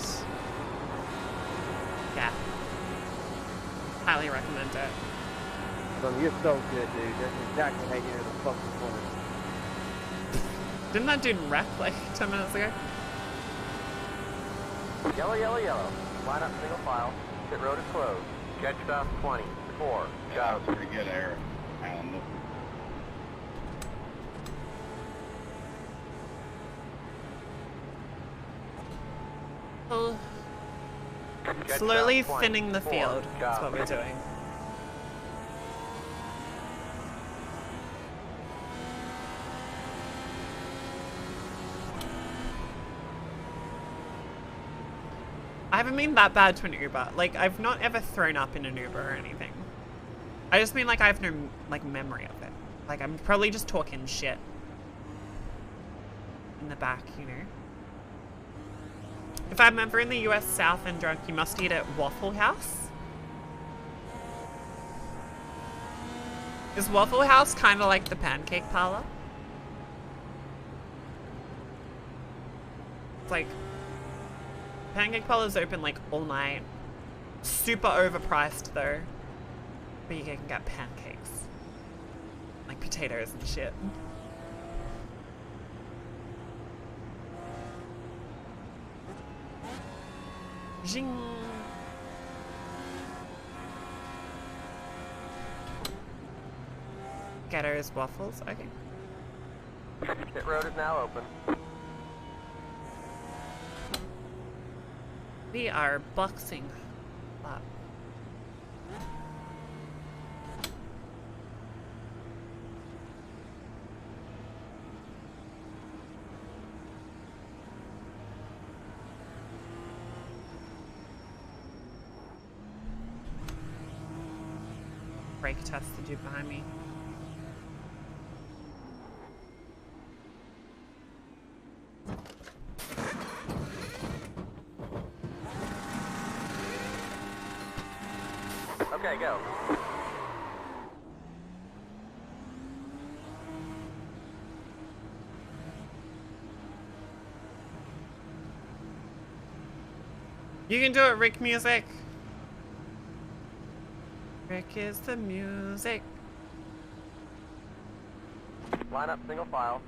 yeah, highly recommend it. You're so good, dude. That's exactly how you know the fucking corner. Didn't that dude wreck like 10 minutes ago? Yellow, yellow, yellow. Line up single file. Pit road is closed. Catch stop 20. 4. Yeah, that was pretty good, Eric. Oh. Slowly thinning the field. That's what we're doing. I haven't been that bad to an Uber. Like, I've not ever thrown up in an Uber or anything. I just mean like I have no like memory of it. Like I'm probably just talking shit in the back, you know. If I'm ever in the US South and drunk, you must eat at Waffle House. Is Waffle House kind of like the Pancake Parlor? It's like Pancake Parlor's open like all night. Super overpriced though. But you can get pancakes. Like potatoes and shit. Zing. Getter's Waffles, okay. Pit road is now open. We are boxing up. Brake test to do behind me. Okay, go. You can do it, Rick Music. Rick is the music. Line up single file.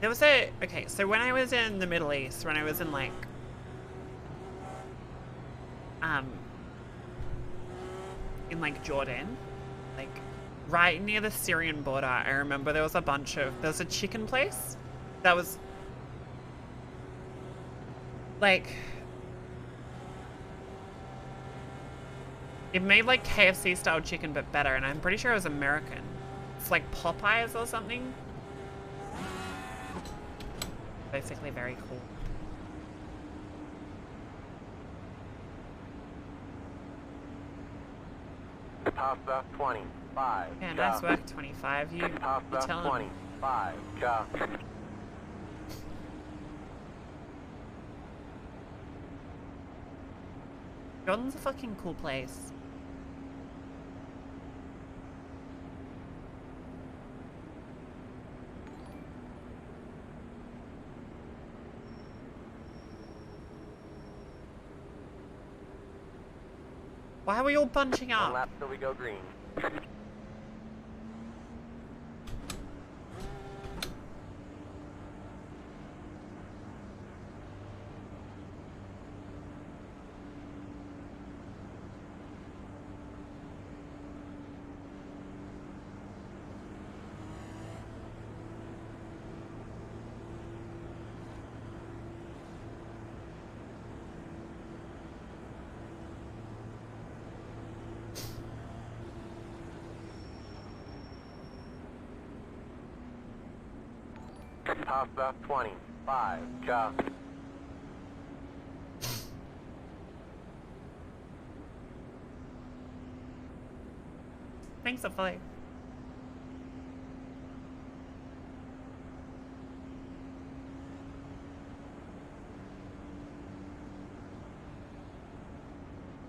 There was okay, so when I was in the Middle East, when I was in like, in like Jordan, like right near the Syrian border, I remember there was there was a chicken place that was like, it made like KFC style chicken but better, and I'm pretty sure it was American. It's like Popeyes or something. Basically very cool. Pasta 25. Yeah, nice work, 25. You Pasta tell 25. Go. Jordan's a fucking cool place. Why are we all bunching One up? lap till we go green. Pasta 20. 5. Ciao. Thanks, hopefully.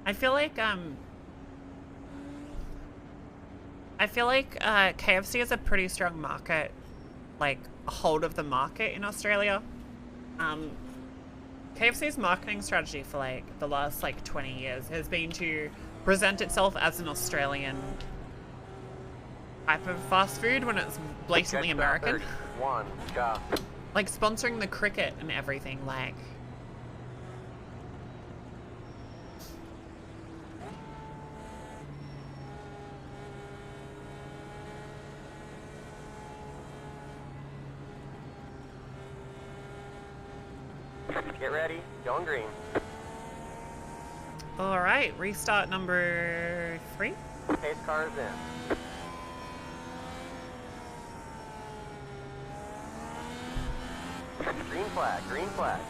I feel like KFC is a pretty strong market, like a hold of the market in Australia. KFC's marketing strategy for like the last like 20 years has been to present itself as an Australian type of fast food when it's blatantly American. 1. Ciao. Like sponsoring the cricket and everything, like. Get ready. Going green. All right, restart number 3. Pace car is in. Green flag. Green flag.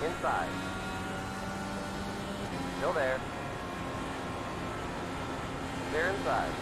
Inside. Still there. They're inside.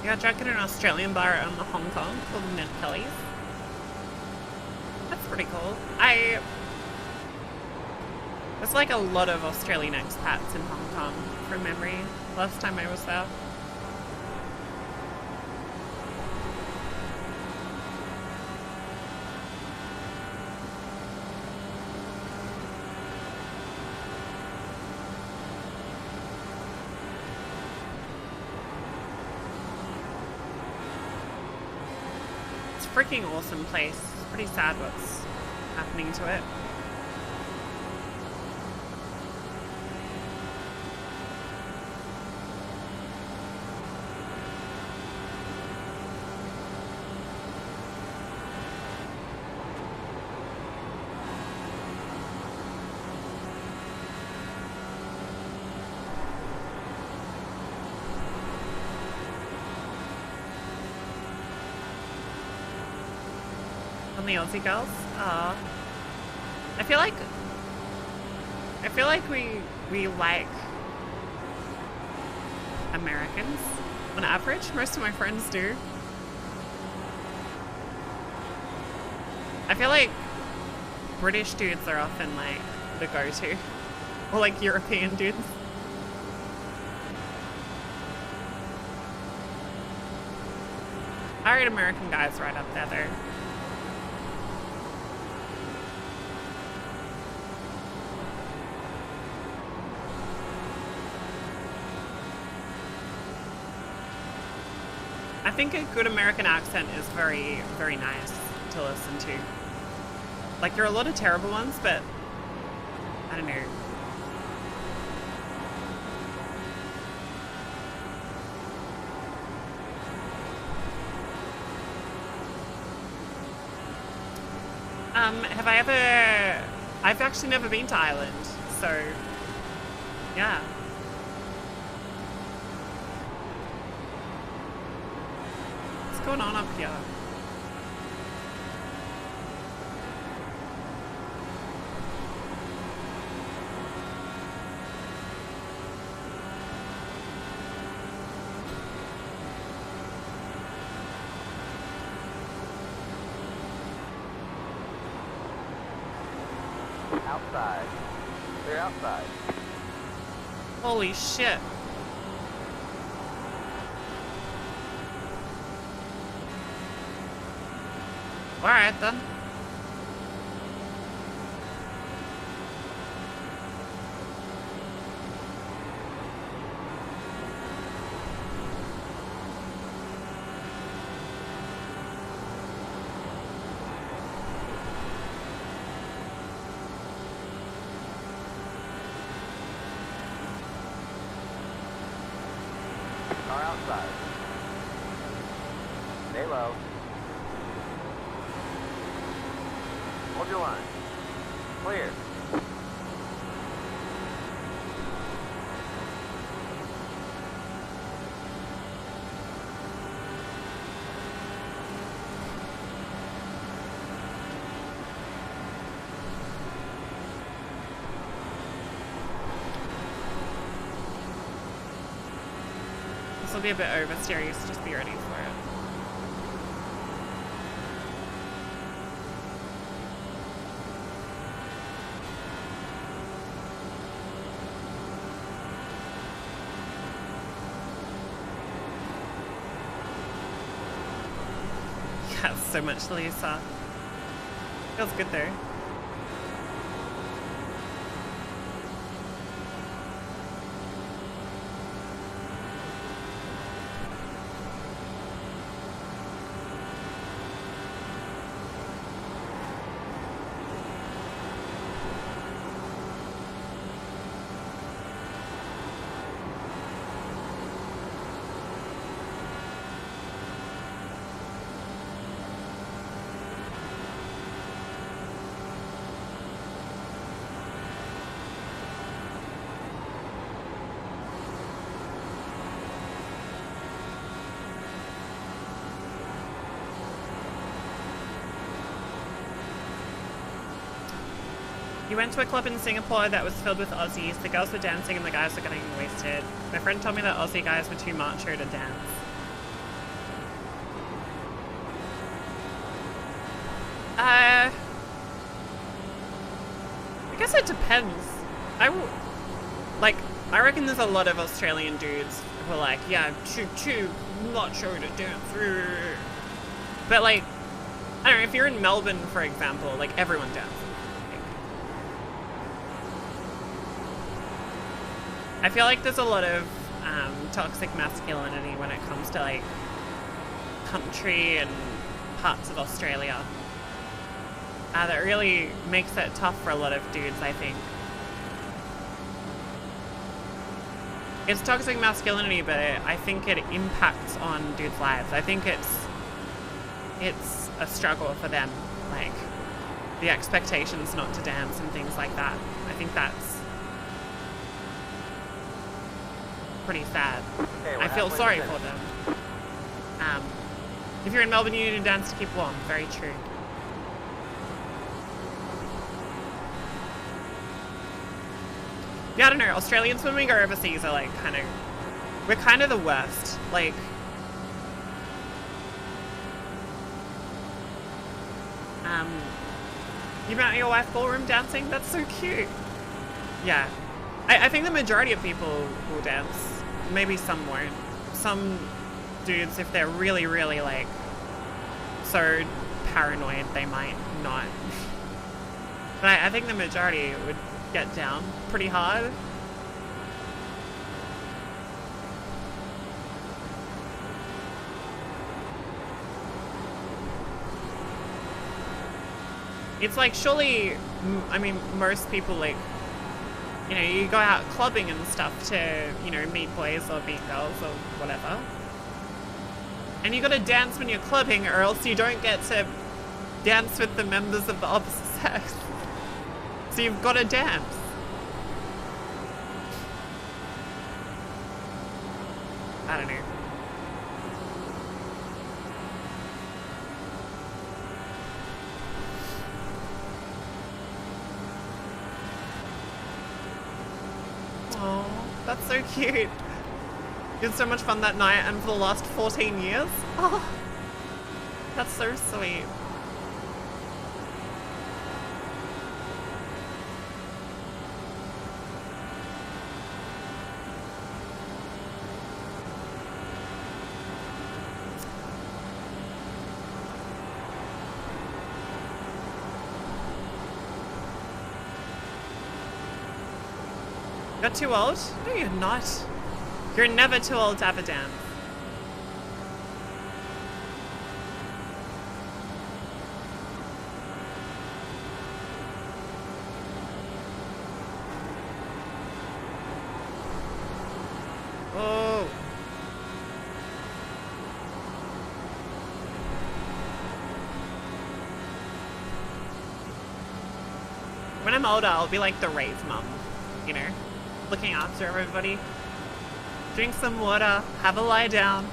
I got drunk at an Australian bar in Hong Kong called Ned Kelly's. That's pretty cool. There's like a lot of Australian expats in Hong Kong from memory last time I was there. Freaking awesome place. It's pretty sad what's happening to it. On the Aussie girls. I feel like we like Americans On average, most of my friends do. I feel like British dudes are often like the go-to. Or like European dudes. I read American guys right up there though. I think a good American accent is very, very nice to listen to. Like, there are a lot of terrible ones, but I don't know. Have I ever... I've actually never been to Ireland, so yeah. What's going on up here? Outside. They're outside. Holy shit. Alright then. Car outside. Stay low. Hold your line. Clear. This will be a bit oversteer, so just be ready for it. Yeah, so much Lisa. Feels good though. You went to a club in Singapore that was filled with Aussies. The girls were dancing and the guys were getting wasted. My friend told me that Aussie guys were too macho to dance. I guess it depends. I reckon there's a lot of Australian dudes who are like, yeah, too macho to dance. But like, I don't know, if you're in Melbourne, for example, like everyone dances. I feel like there's a lot of toxic masculinity when it comes to like country and parts of Australia. That really makes it tough for a lot of dudes, I think. It's toxic masculinity, but I think it impacts on dudes' lives. I think it's a struggle for them, like the expectations not to dance and things like that. I think that's pretty sad. Okay, I feel sorry for them. If you're in Melbourne, you need to dance to keep warm. Very true. Yeah, I don't know. Australians when we go overseas are like kind of we're kind of the worst. Like, you met your wife ballroom dancing? That's so cute. Yeah. I think the majority of people will dance. Maybe some won't. Some dudes, if they're really, really, like, so paranoid, they might not. But I think the majority would get down pretty hard. It's like, surely, I mean, most people, like, you know, you go out clubbing and stuff to, you know, meet boys or meet girls or whatever. And you gotta dance when you're clubbing, or else you don't get to dance with the members of the opposite sex. So you've gotta dance. I don't know. Oh, that's so cute. You had so much fun that night and for the last 14 years. Oh, that's so sweet. You're too old? No, you're not. You're never too old to have a dance. Oh. When I'm older, I'll be like the rave mum, you know? Looking after everybody. Drink some water, have a lie down.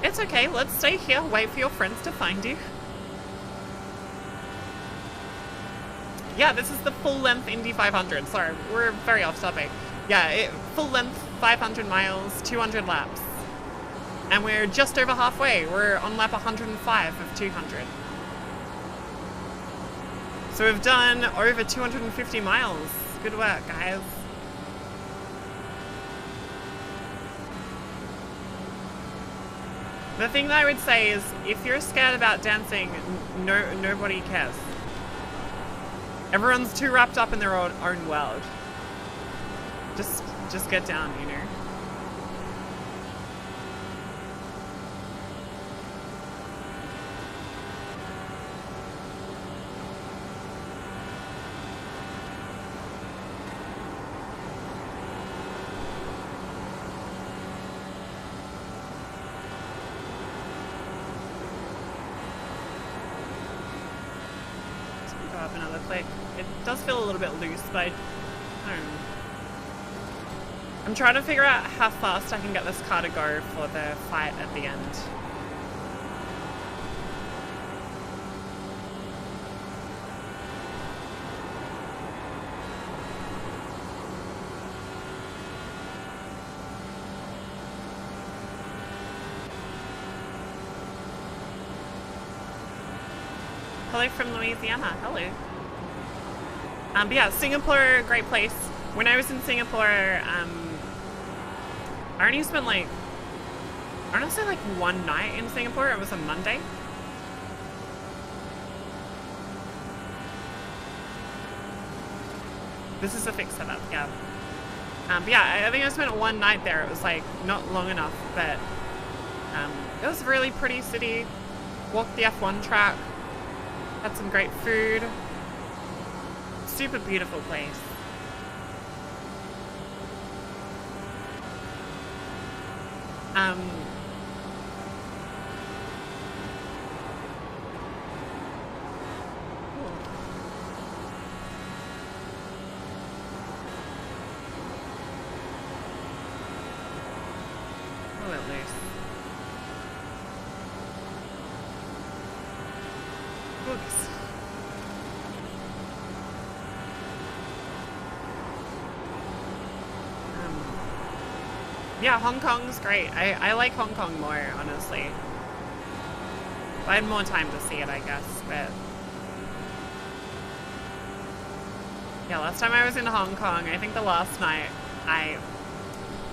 It's okay, let's stay here, wait for your friends to find you. Yeah, this is the full-length Indy 500. Sorry, we're very off topic. Yeah, full-length 500 miles, 200 laps. And we're just over halfway. We're on lap 105 of 200. So we've done over 250 miles. Good work, guys. The thing that I would say is, if you're scared about dancing, nobody cares. Everyone's too wrapped up in their own world. Just get down, you know. Up another click. It does feel a little bit loose, but I don't know. I'm trying to figure out how fast I can get this car to go for the fight at the end. Hello from Louisiana. Hello. But yeah, Singapore, great place. When I was in Singapore, I only spent like, I want to say like one night in Singapore. It was a Monday. This is a fixed setup, yeah. But yeah, I think I spent one night there. It was like not long enough, but it was a really pretty city. Walked the F1 track. Had some great food. Super beautiful place. A little loose. Oops. Yeah, Hong Kong's great. I like Hong Kong more, honestly. If I had more time to see it, I guess, but... Yeah, last time I was in Hong Kong, I think the last night,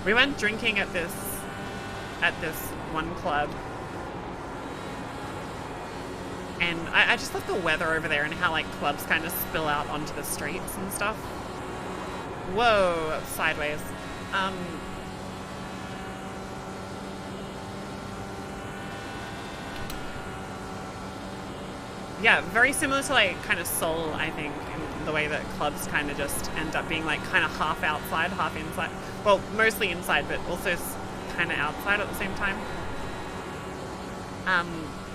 we went drinking at this one club. And I just love the weather over there and how, like, clubs kind of spill out onto the streets and stuff. Whoa, sideways. Yeah, very similar to, like, kind of Seoul, I think, in the way that clubs kind of just end up being, like, kind of half outside, half inside. Well, mostly inside, but also kind of outside at the same time.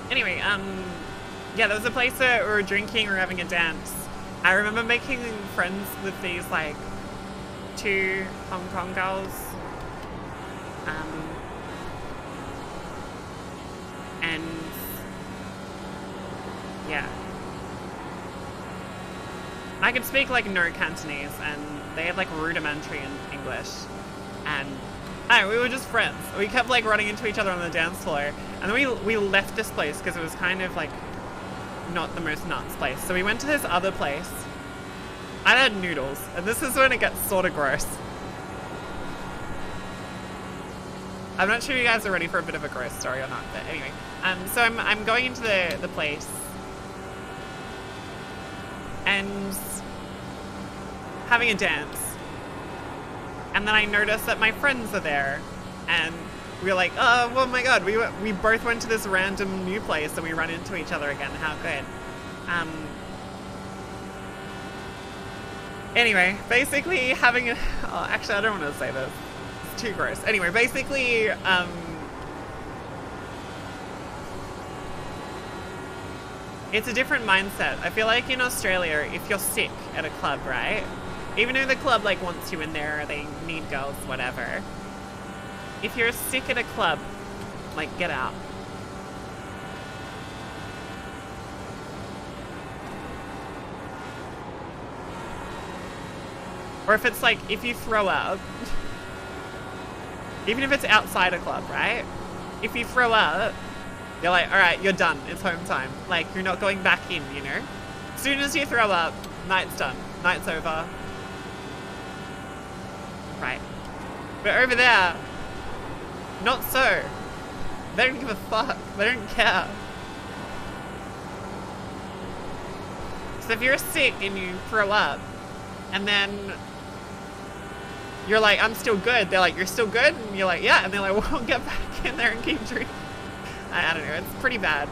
Anyway, yeah, there was a place where we were drinking or having a dance. I remember making friends with these, like, 2 Hong Kong girls. And yeah. I could speak, like, no Cantonese, and they had, like, rudimentary in English. And I don't know, we were just friends. We kept, like, running into each other on the dance floor. And then we left this place because it was kind of, like, not the most nuts place. So we went to this other place. I had noodles, and this is when it gets sort of gross. I'm not sure you guys are ready for a bit of a gross story or not, but anyway. So I'm going into the place. And having a dance. And then I noticed that my friends are there. And we were like, oh my god, we both went to this random new place and we run into each other again. How good. Anyway, basically having a... Oh, actually, I don't want to say this. It's too gross. Anyway, basically... It's a different mindset. I feel like in Australia, if you're sick at a club, right? Even though the club, like, wants you in there, they need girls, whatever. If you're sick at a club, like, get out. Or if it's like, if you throw up, even if it's outside a club, right? If you throw up, you're like, all right, you're done. It's home time. Like, you're not going back in, you know? As soon as you throw up, night's done. Night's over. Right. But over there, not so. They don't give a fuck. They don't care. So if you're sick and you throw up, and then you're like, I'm still good. They're like, you're still good? And you're like, yeah. And they're like, well, get back in there and keep drinking. I don't know, it's pretty bad.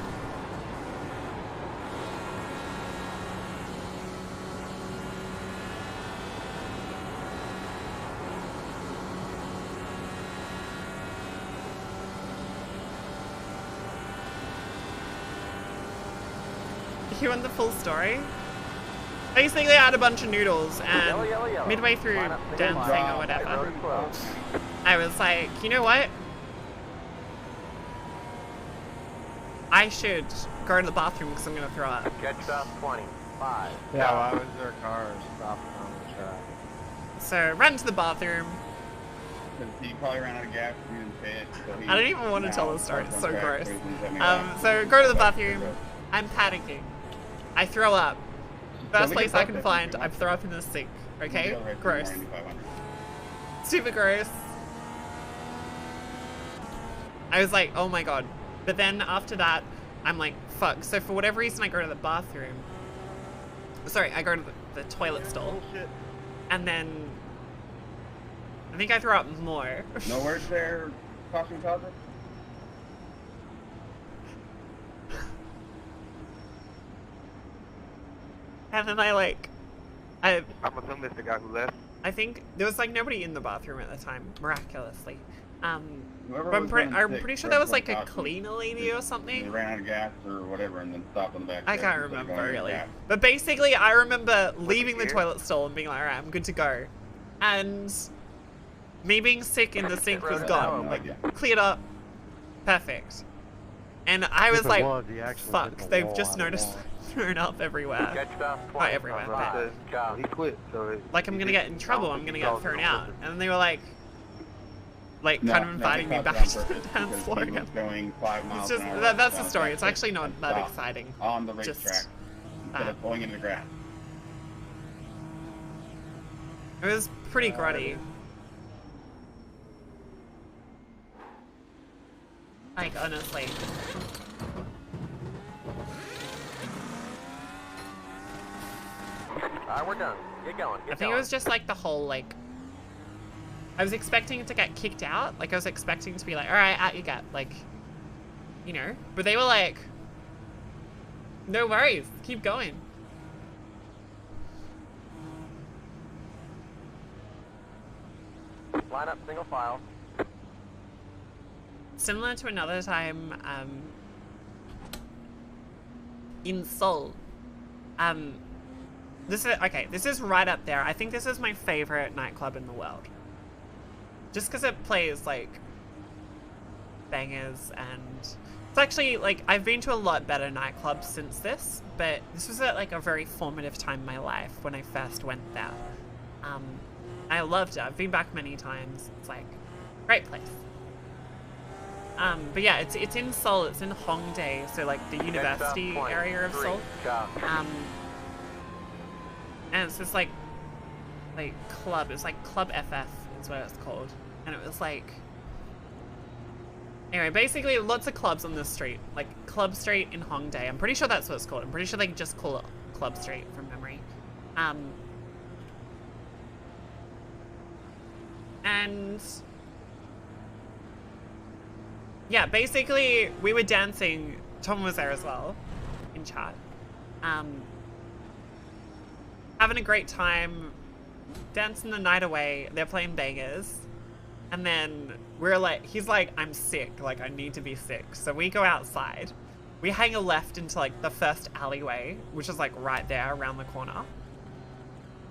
You want the full story? Basically, I had a bunch of noodles, and midway through dancing or whatever, I was like, you know what? I should go to the bathroom because I'm going to throw up. Catch up 25. Yeah, why was their car stopped on the track? So, ran to the bathroom. He probably ran out of gas and didn't pay it. So I don't even want to tell the story, it's so gross. So, go to the bathroom. I'm panicking. I throw up. First place I can find, I throw up in the sink. Okay? Gross. Super gross. I was like, oh my god. But then after that, I'm like, fuck. So for whatever reason, I go to the bathroom. Sorry, I go to the toilet stall. And then I think I throw up more. No words there, costume closet? And then I'm assuming it's the guy who left. I think there was like nobody in the bathroom at the time, miraculously. But Whoever I'm was pretty running sure sick that was like grabbed a one costume. cleaner lady or something. They ran out of gas or whatever and then stopped on the back. I can't stairs instead of remember going really. back. But basically, I remember leaving the here? toilet stall and being like, alright, I'm good to go. And me being sick in the sink was gone. No Like, idea. cleared up. Perfect. And I was If it like, was, he actually hit fuck, the they've wall just out of noticed that. thrown up everywhere. Catch about Not 20. everywhere, But but Job. he quit, so like I'm gonna get in trouble, I'm gonna get thrown out. And they were like kind of inviting me back to the dance floor He was again. going 5 miles It's just, an hour that's the down story. that It's actually not and that stopped exciting. on the Just, racetrack instead of going into the grass. It was pretty grotty. Like, honestly. Alright, we're done. Get going. I think it was just like the whole, like, I was expecting it to get kicked out. Like, I was expecting to be like, alright, out you get. Like, you know. But they were like, no worries, keep going. Line up single file. Similar to another time, in Seoul. This is right up there. I think this is my favorite nightclub in the world. Just because it plays, like, bangers, and it's actually, like, I've been to a lot better nightclubs since this, but this was at, like, a very formative time in my life when I first went there. I loved it. I've been back many times. It's, like, great place. But yeah, it's in Seoul. It's in Hongdae, so, like, the university area of Seoul. And it's this, like club. It's like Club FF is what it's called. And it was like... Anyway, basically lots of clubs on this street. Like Club Street in Hongdae. I'm pretty sure that's what it's called. I'm pretty sure they just call it Club Street from memory. And... yeah, basically we were dancing. Tom was there as well, in chat. Having a great time, dancing the night away. They're playing bangers, and then we're like, he's like, I'm sick, like I need to be sick. So we go outside, we hang a left into like the first alleyway, which is like right there around the corner,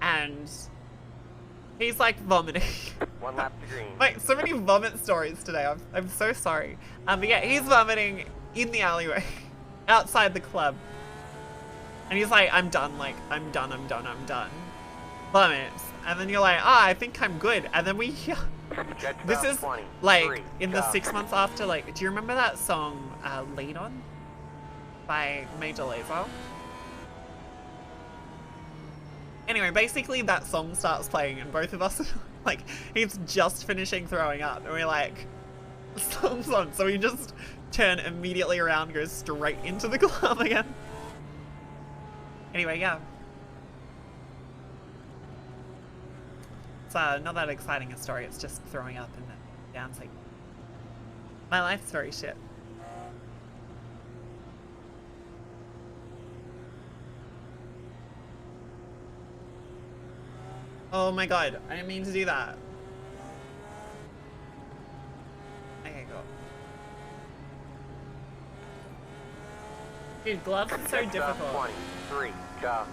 and he's like vomiting. 1 lap to green. Like so many vomit stories today. I'm so sorry. But yeah, he's vomiting in the alleyway outside the club. And he's like, I'm done, like, I'm done. Vomits. And then you're like, I think I'm good. And then we hear... This is, like, in the 6 months after, like, do you remember that song, Lead On? By Major Lazer? Anyway, basically that song starts playing and both of us, like, he's just finishing throwing up. And we're like, the song's on. So we just turn immediately around and go straight into the club again. Anyway, yeah. It's not that exciting a story, it's just throwing up and dancing. My life's very shit. Oh my god, I didn't mean to do that. Okay, go. Dude, gloves are so difficult. 23, job.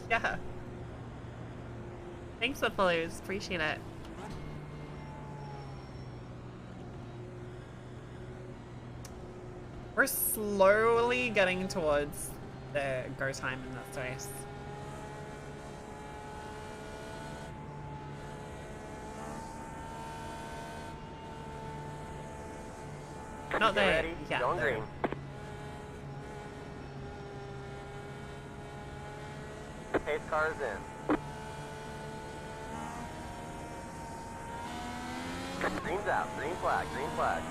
Yeah. Thanks for follows, appreciate it. We're slowly getting towards the go time in this race. Not Get there. ready, Yeah. going there. green. Pace car is in. Green's out, green flag, green flag.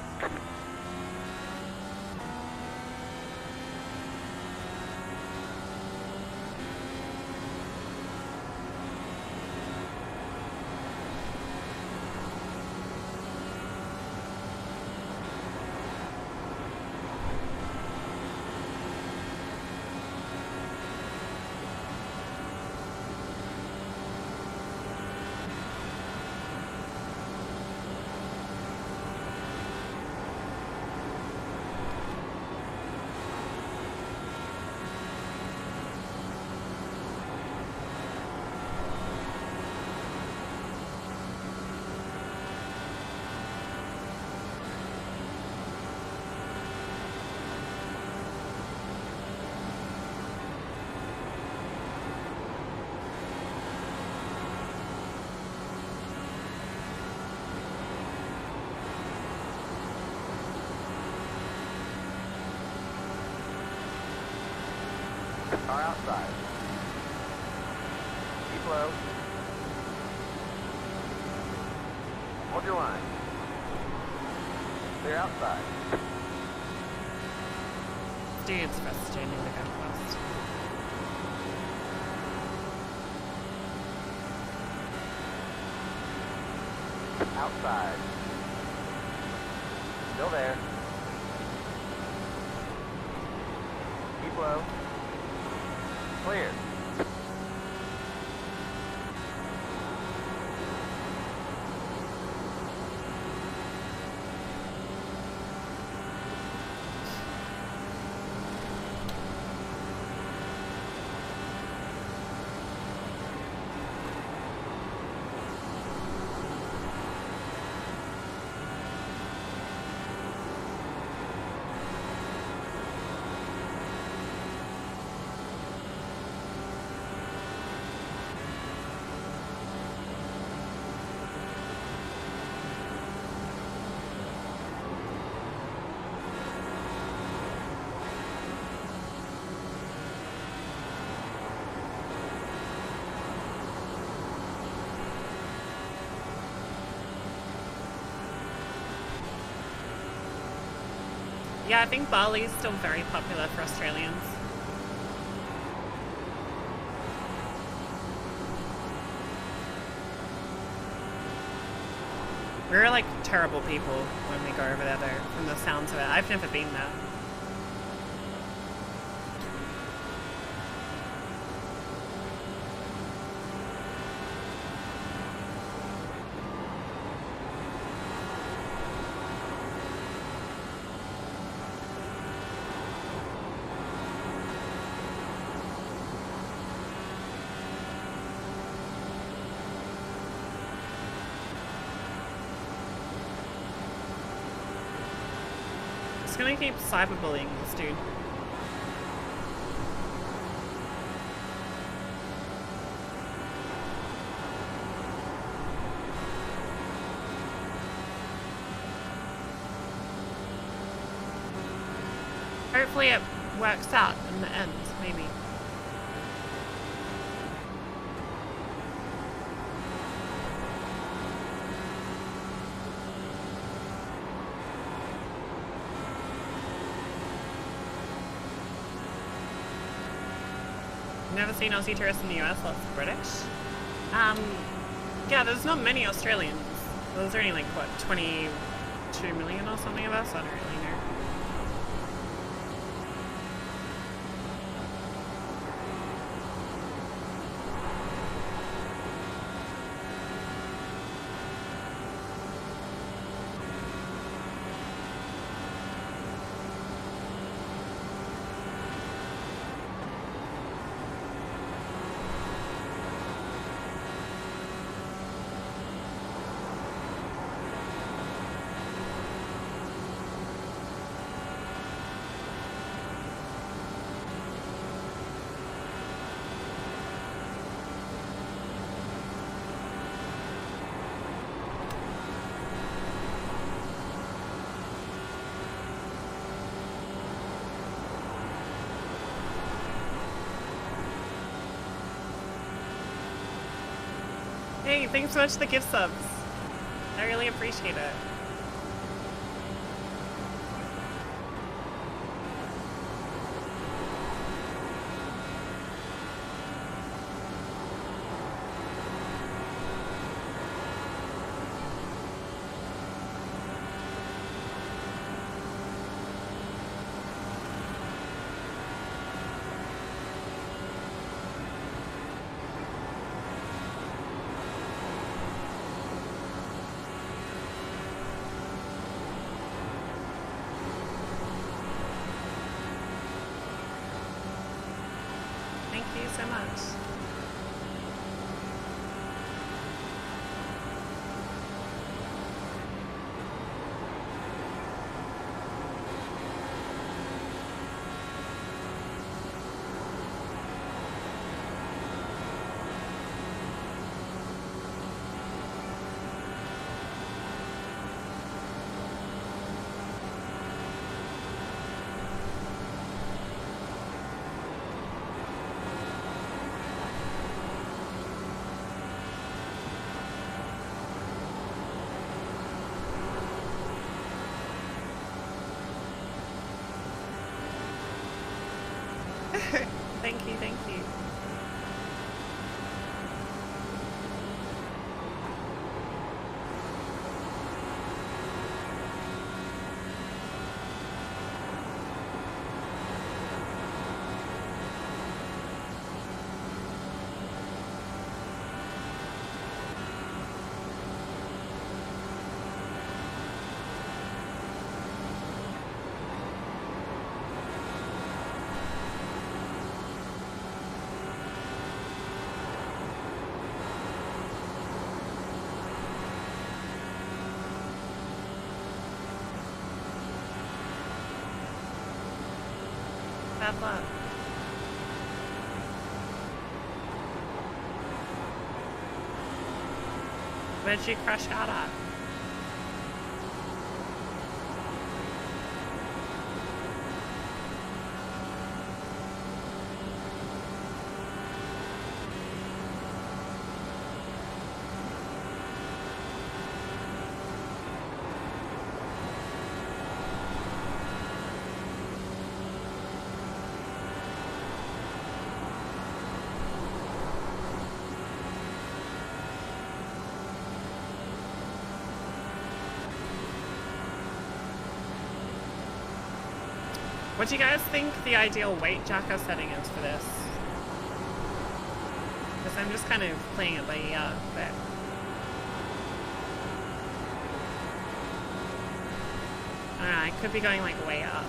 Car outside. Keep low. Hold your line. Clear outside. Dude's frustrating to go fast. Outside. Still there. Keep low. Clear. Yeah, I think Bali's still very popular for Australians. We're like terrible people when we go over there though, from the sounds of it. I've never been there. Just gonna keep cyberbullying this dude. Hopefully it works out in the end, maybe. Never seen Aussie tourists in the US, lots of British. Yeah, there's not many Australians. There's only like, what, 22 million or something of us? I don't really know. Hey, thanks so much for the gift subs. I really appreciate it. Thank you so much. you, thank you. Bad luck. Where'd she crash out at? What do you guys think the ideal weight jacker setting is for this? Because I'm just kind of playing it by ear, but... I don't know, I could be going like way up.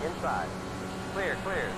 Inside. Clear, clear.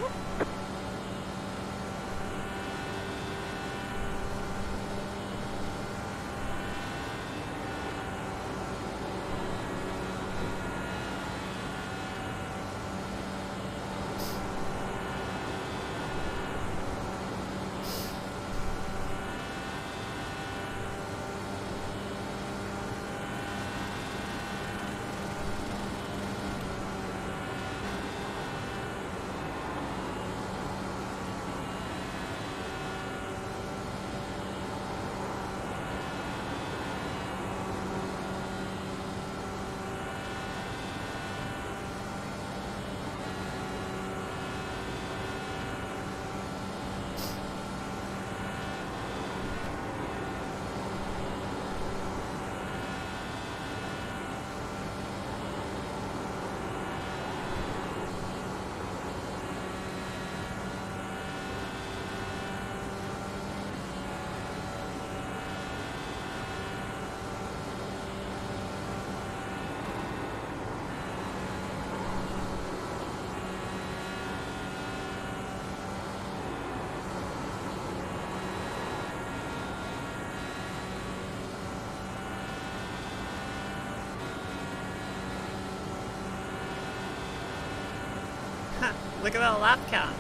Look at that lap count.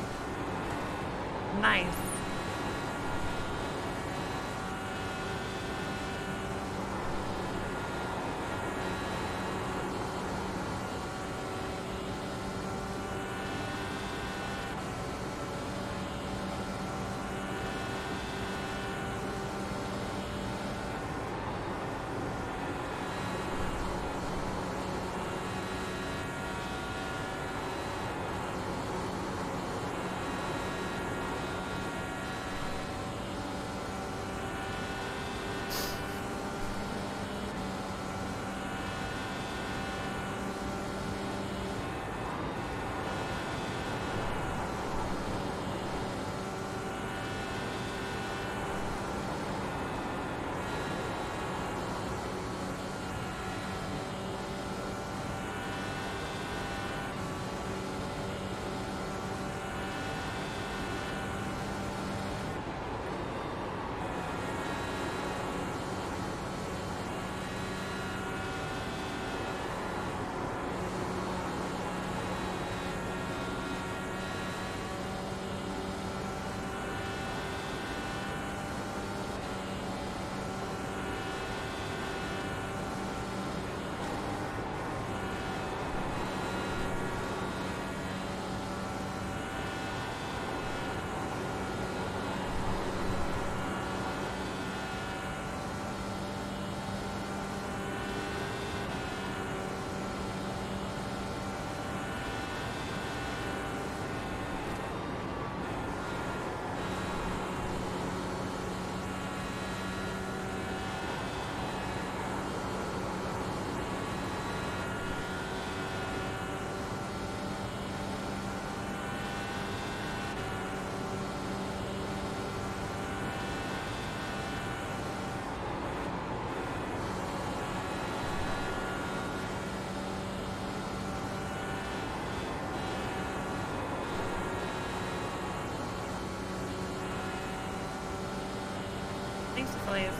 Nice. Thanks, Phillies.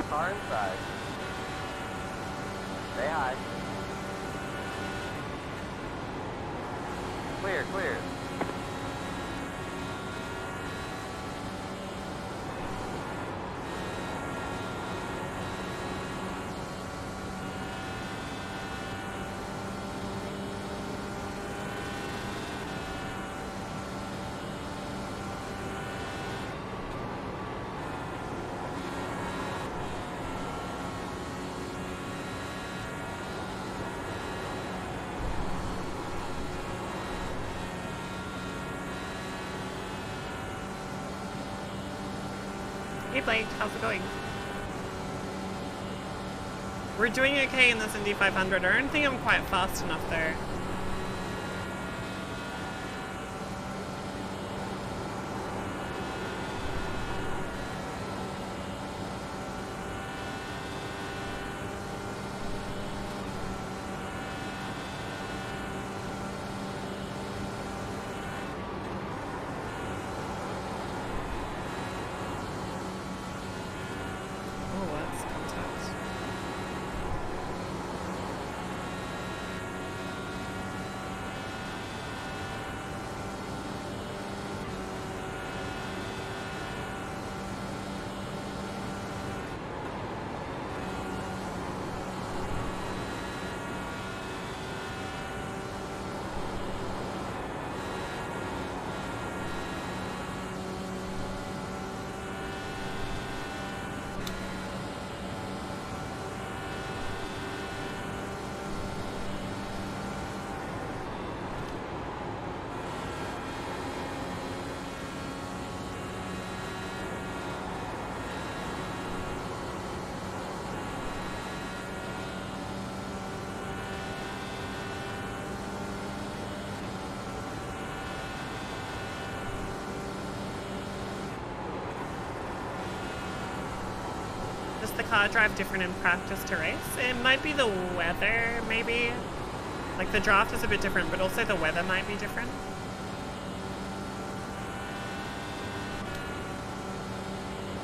Car inside. Stay high. Clear, clear. Hey Blake, how's it going? We're doing okay in this Indy 500. I don't think I'm quite fast enough there. Does the car drive different in practice to race? It might be the weather, maybe. Like the draft is a bit different, but also the weather might be different.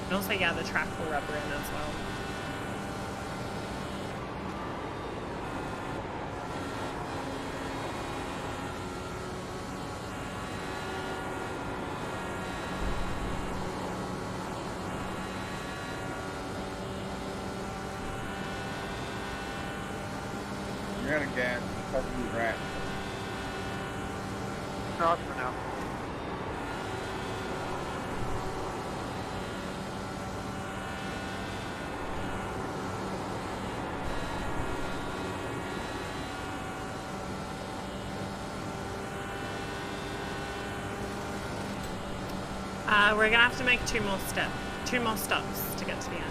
And also, yeah, the track will rubber in as well. You're out of gas. Parking rat. Cross for now. We're gonna have to make two more stops to get to the end.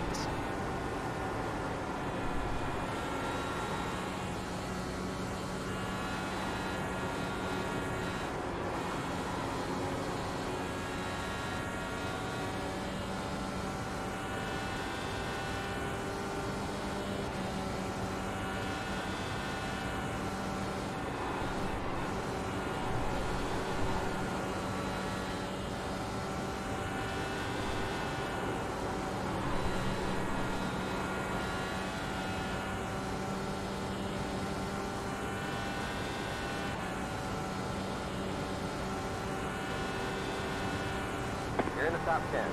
top 10.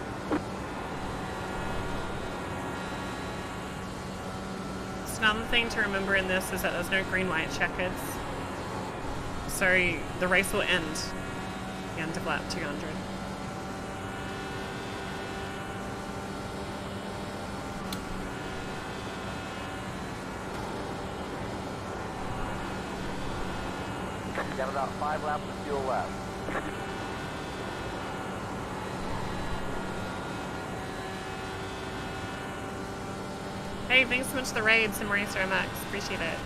So another thing to remember in this is that there's no green-white checkers. So the race will end at the end of lap 200. Got about 5 laps of fuel left. Hey, thanks so much for the raid, Simracer MX. Appreciate it.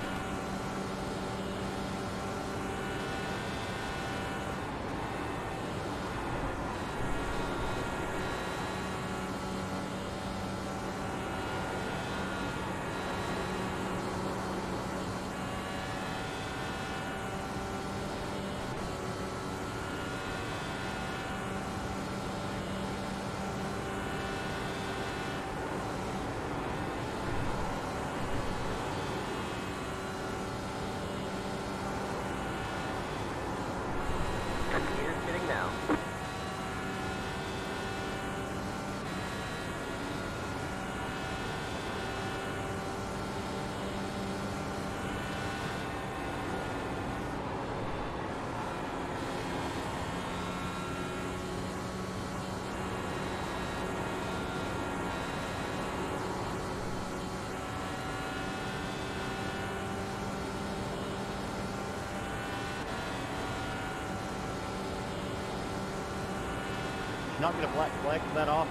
Not get a black flag for that off.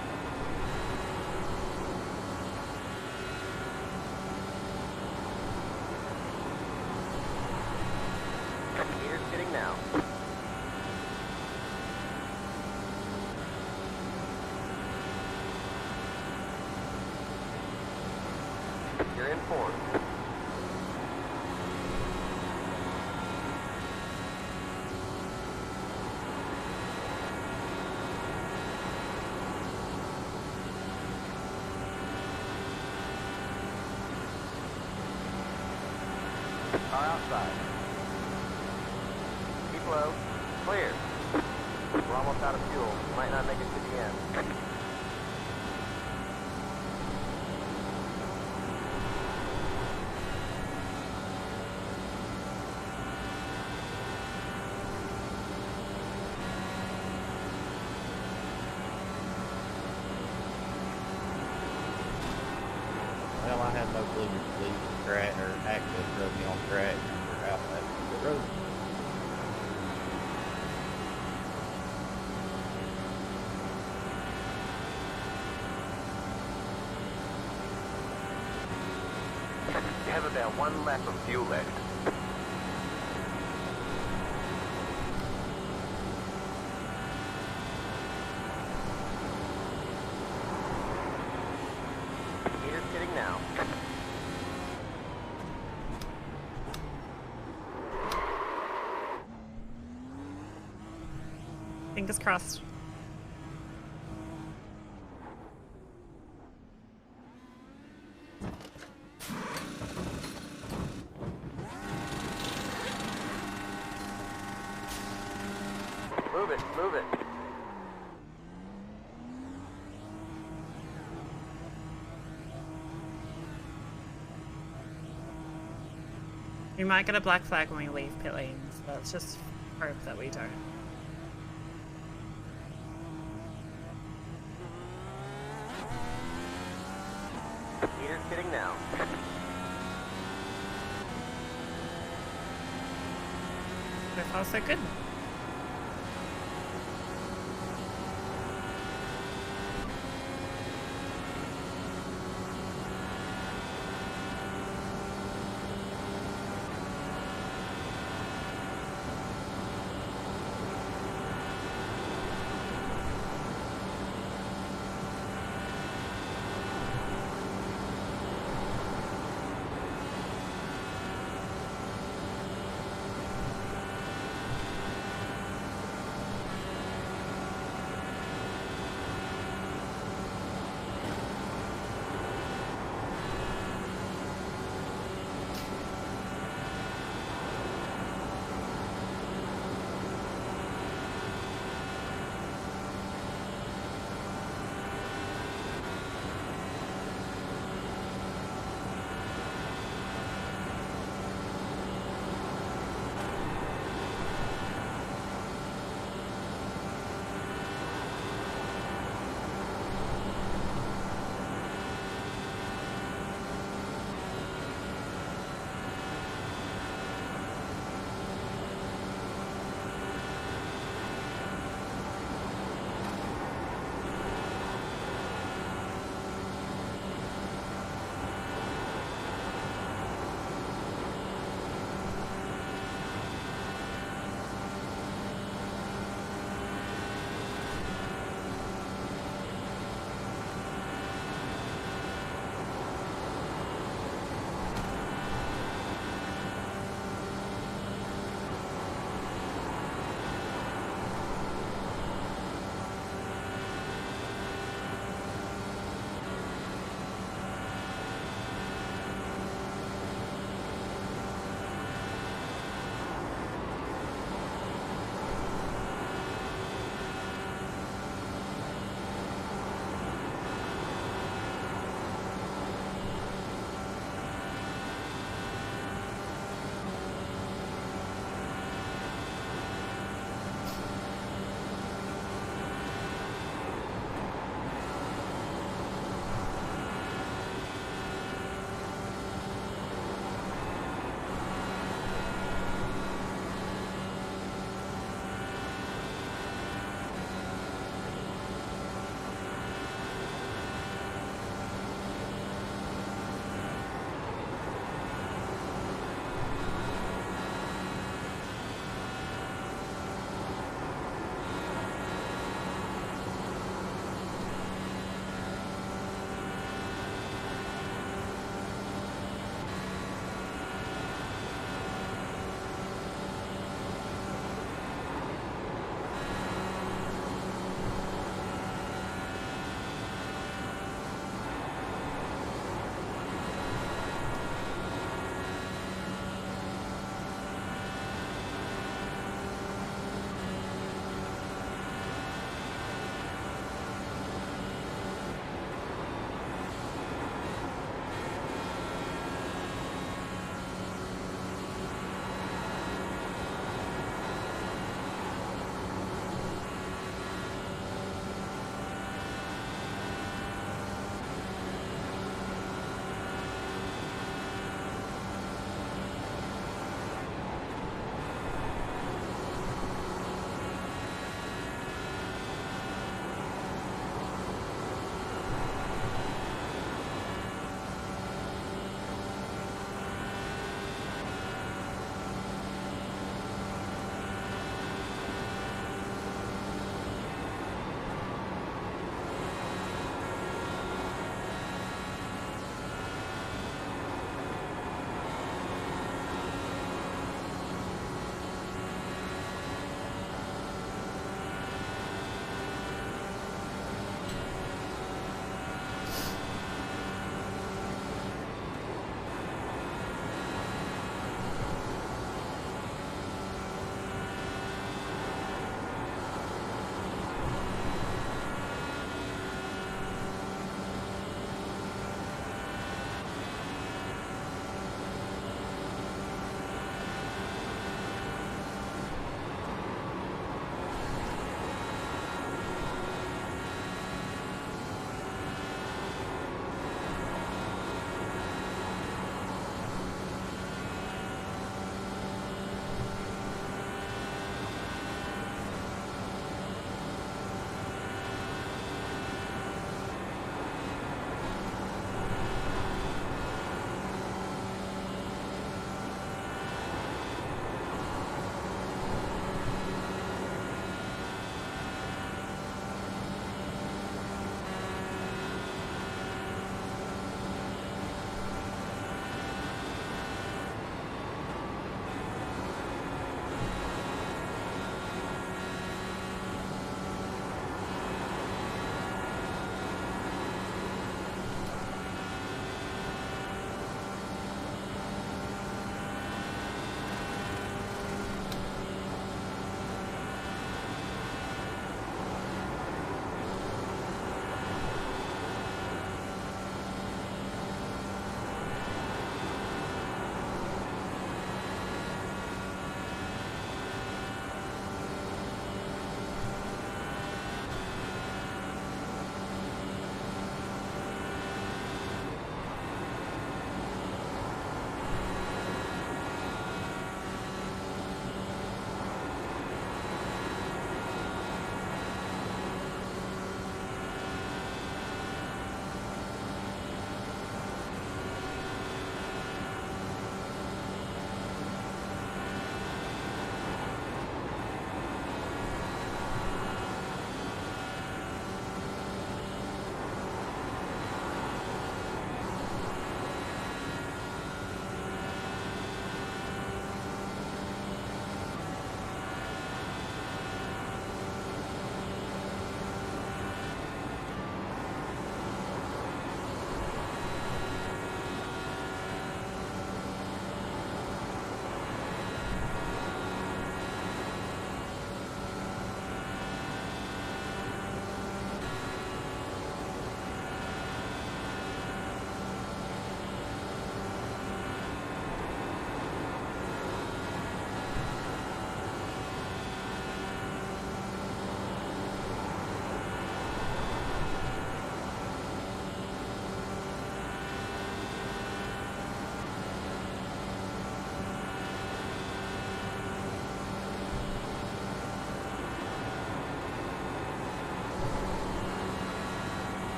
Meters sitting now. You're in fourth. Car outside. Keep low. Clear. We're almost out of fuel. Might not make it to the end. Well, I had no clue you could leave the track or access drove me on track or out that road. You have about 1 lap of fuel left. Meters sitting now. Fingers crossed. Move it, move it. We might get a black flag when we leave pit lanes. Let's just hope that we don't. Meters sitting now. So far, so good.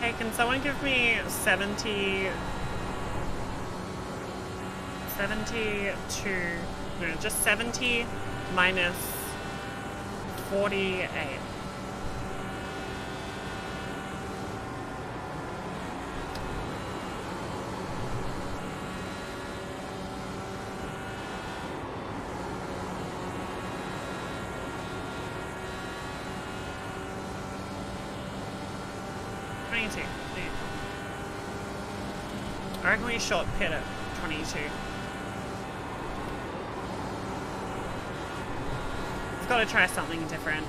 Hey, can someone give me 72, no, just 70 minus 48. I reckon we short pit at 22. We've got to try something different.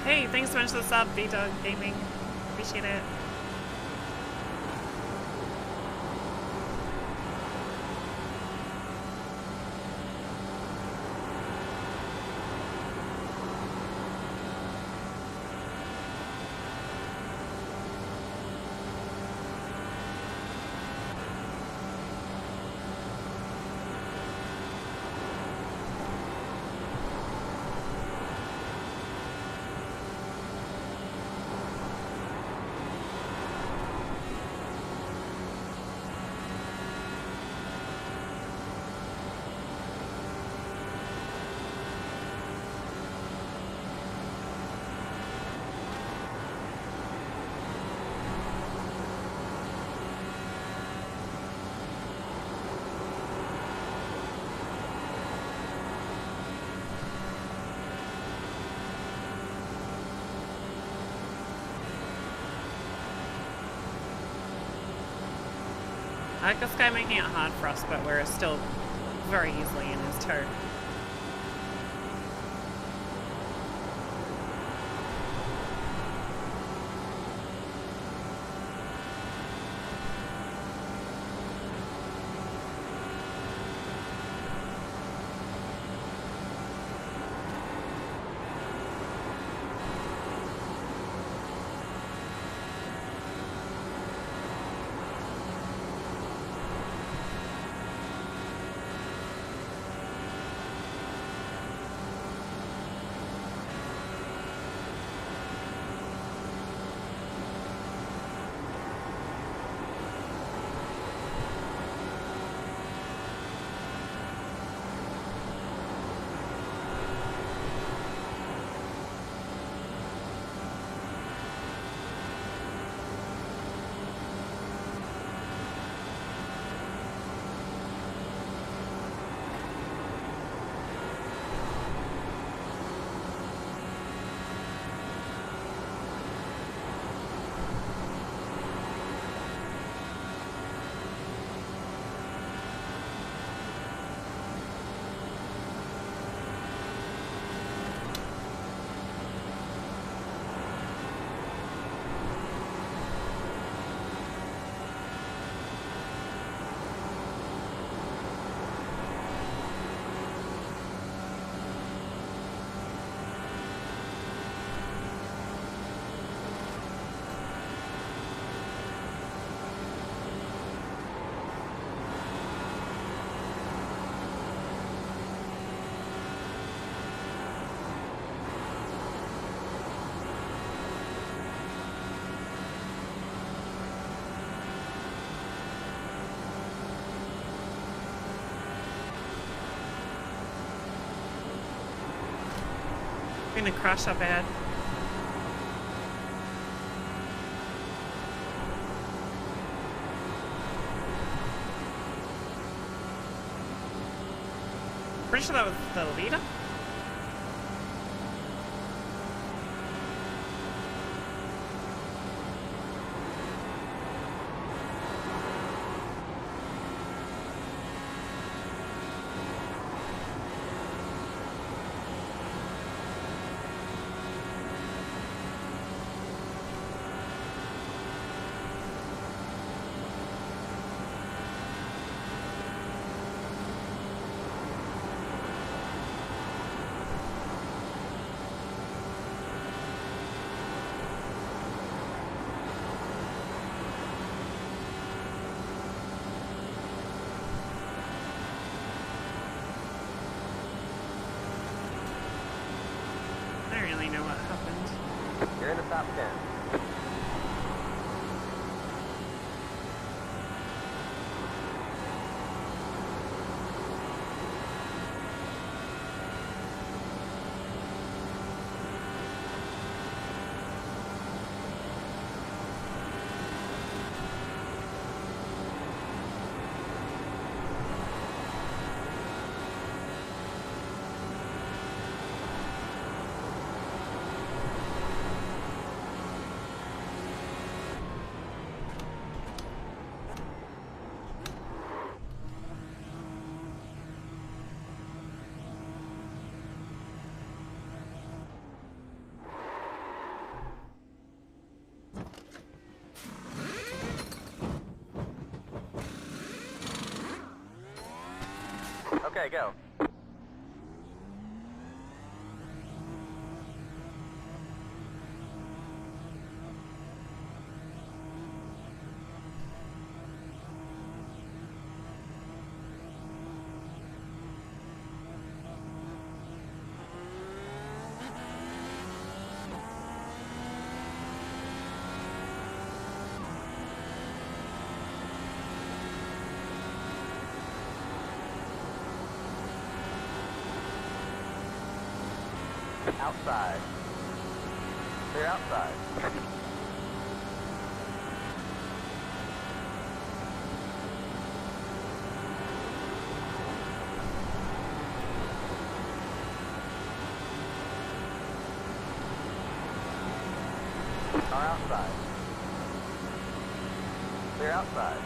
Hey, thanks so much for the sub, B-Dog Gaming. Appreciate it. I like this guy making it hard for us, but we're still very easily in his toe. Gonna crash up ahead. pretty sure that was the leader. I don't really know what happened. You're in the top 10. Okay, go. Outside. They're outside. Are outside. They're outside.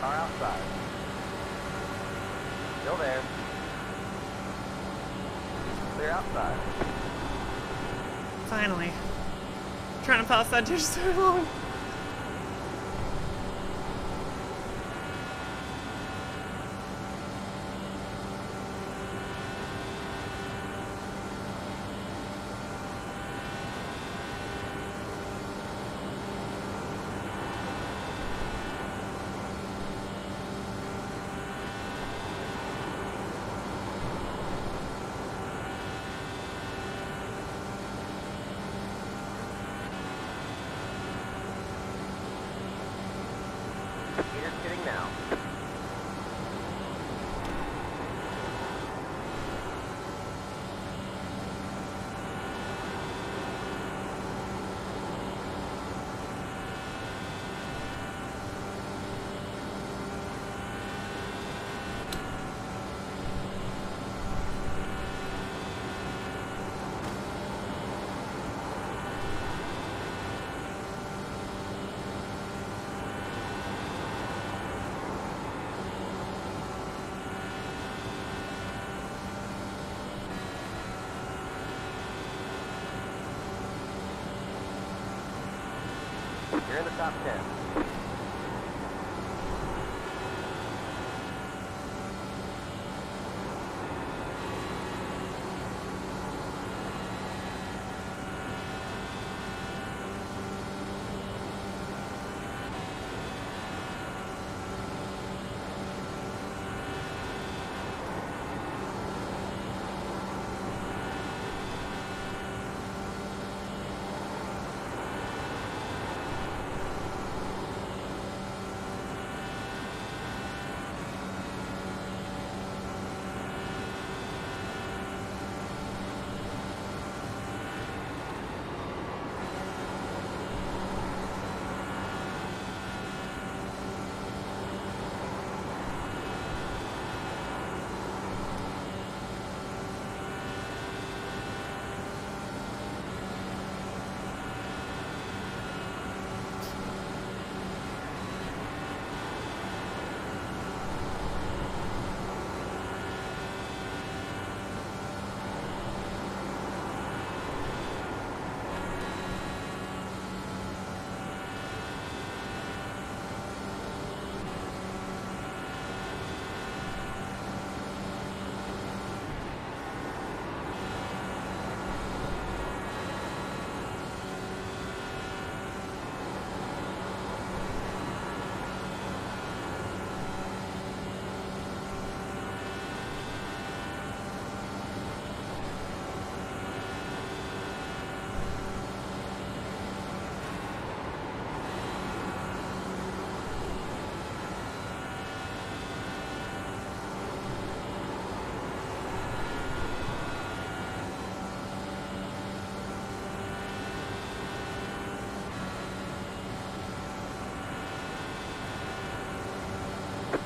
Are outside. Still there. They're outside. Finally. Trying to pass that ditch so long. You're in the top 10.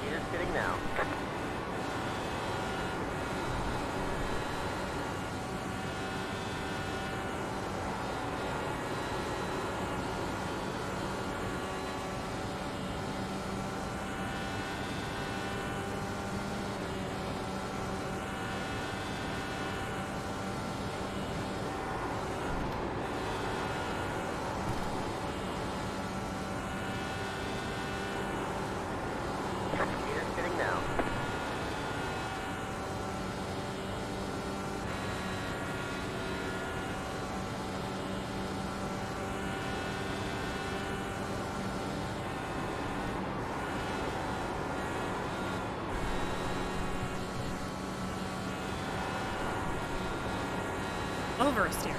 Gears fitting now. Gears fitting now. Oversteer.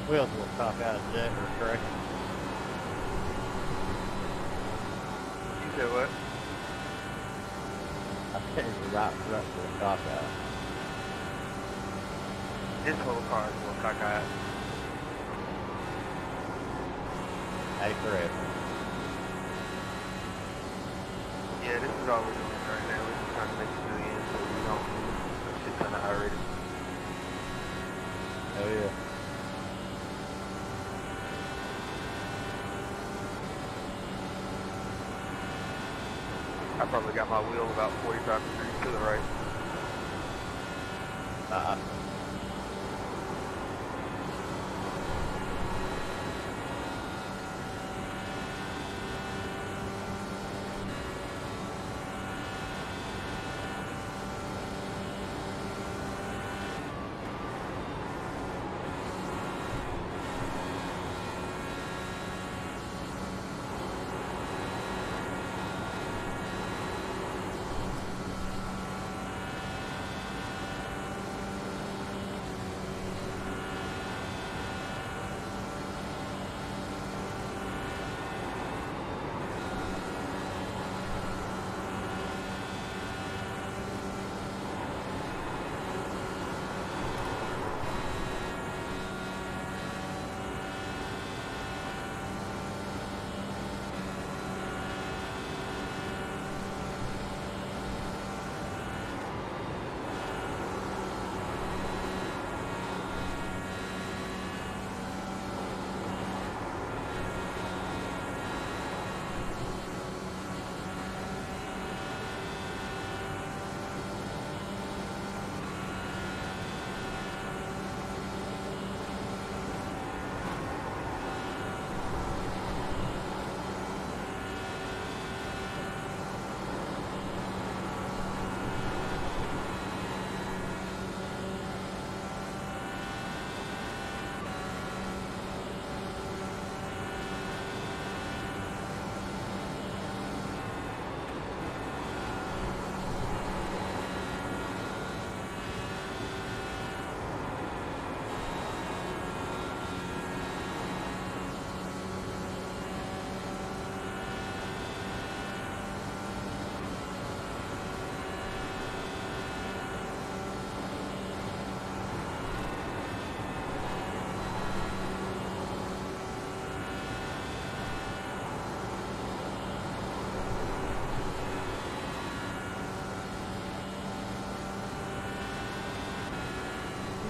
Wheels will top out of jet or correct. You said what? I think the right front will top out. This whole car is going cock out. Hey, correct. Yeah, this is all we're doing right now. trying to make a million, so we don't need a shit ton of iRaters. Hell yeah. I probably got my wheel about 45 degrees to the right.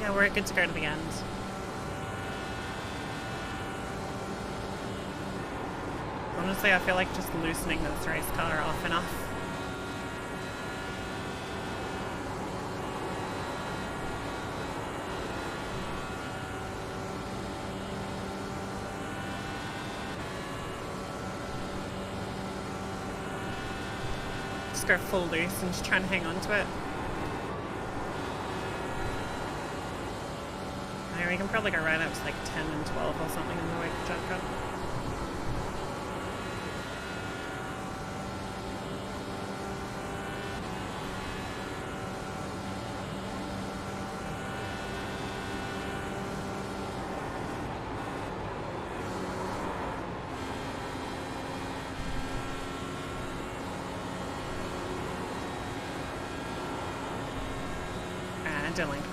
Yeah, we're good to go to the end. Honestly, I feel like just loosening this race car off enough. Just go full loose and just try and hang on to it. We can probably go right up to like 10 and 12 or something on the way to jump cut. I don't like that.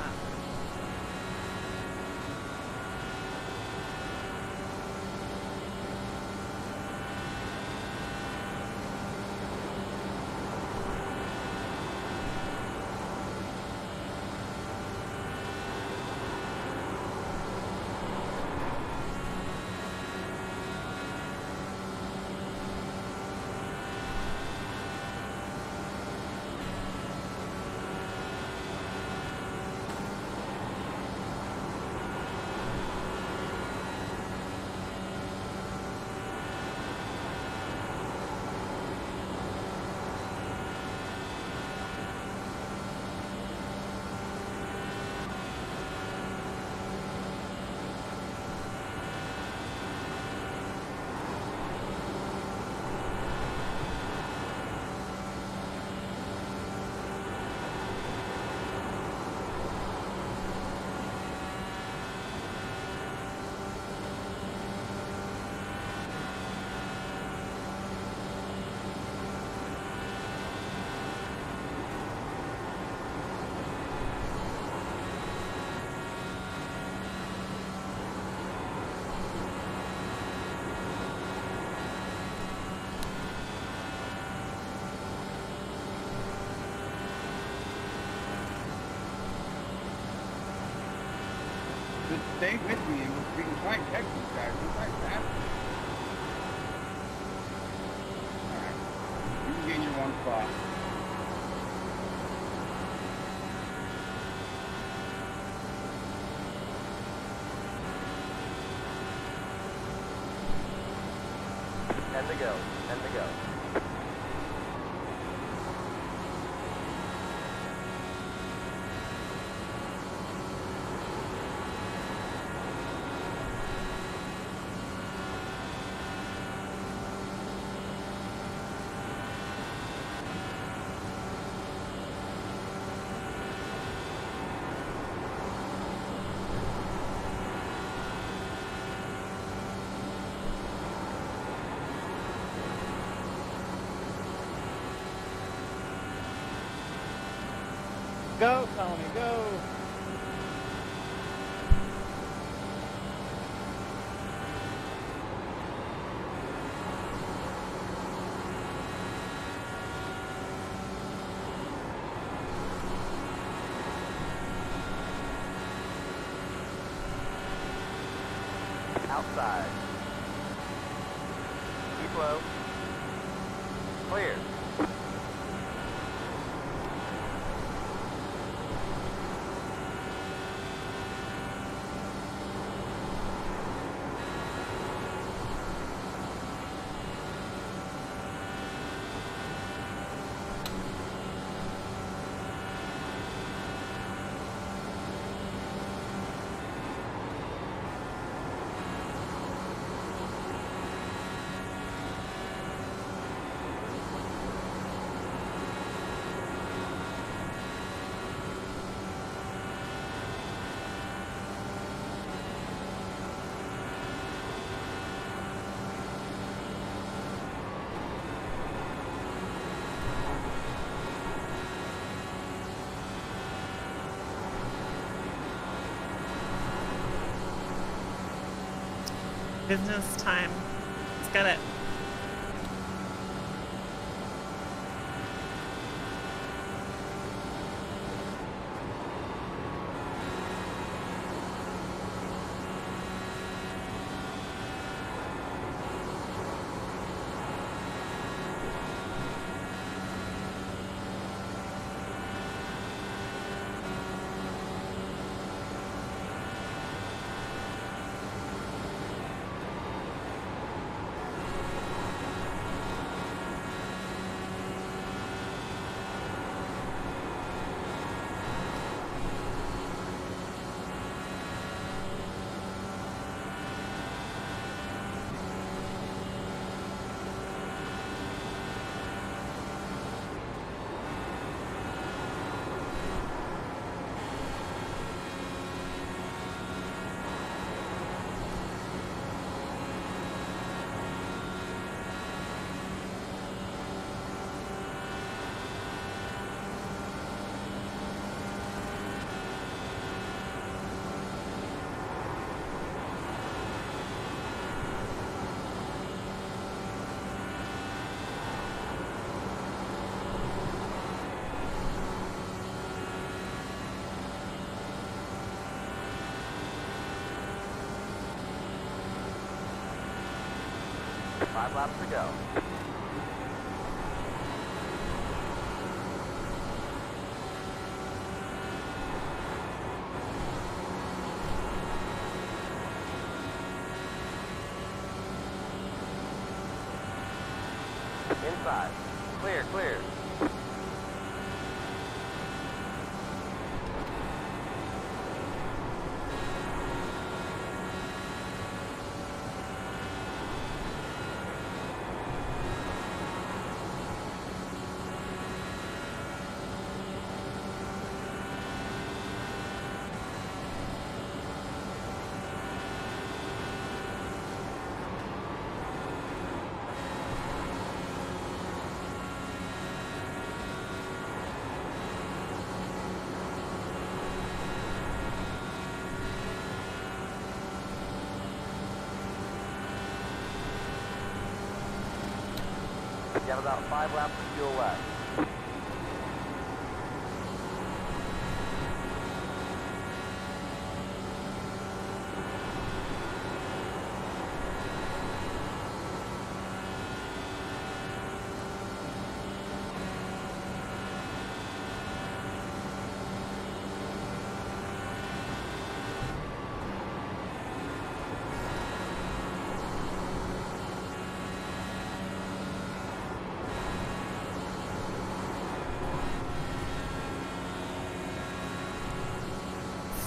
stay with me and we can try and catch these guys. These guys fast. Alright. You can gain your one spot. Ten to go. 10 to go. Go, Tony, go! Outside. Keep low. Clear. Business time. Let's get it. Five laps to go. Inside. Clear, clear. You have about 5 laps of fuel left.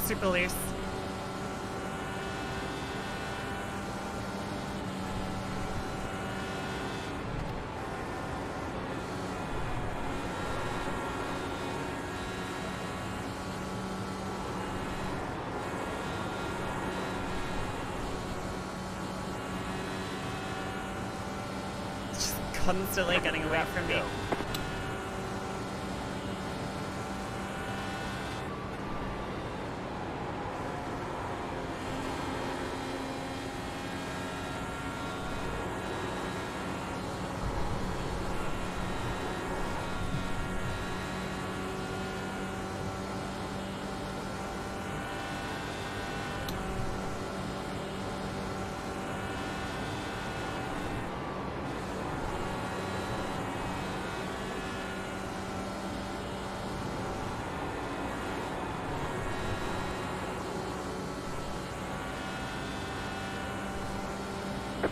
super loose. It's just constantly getting away from me.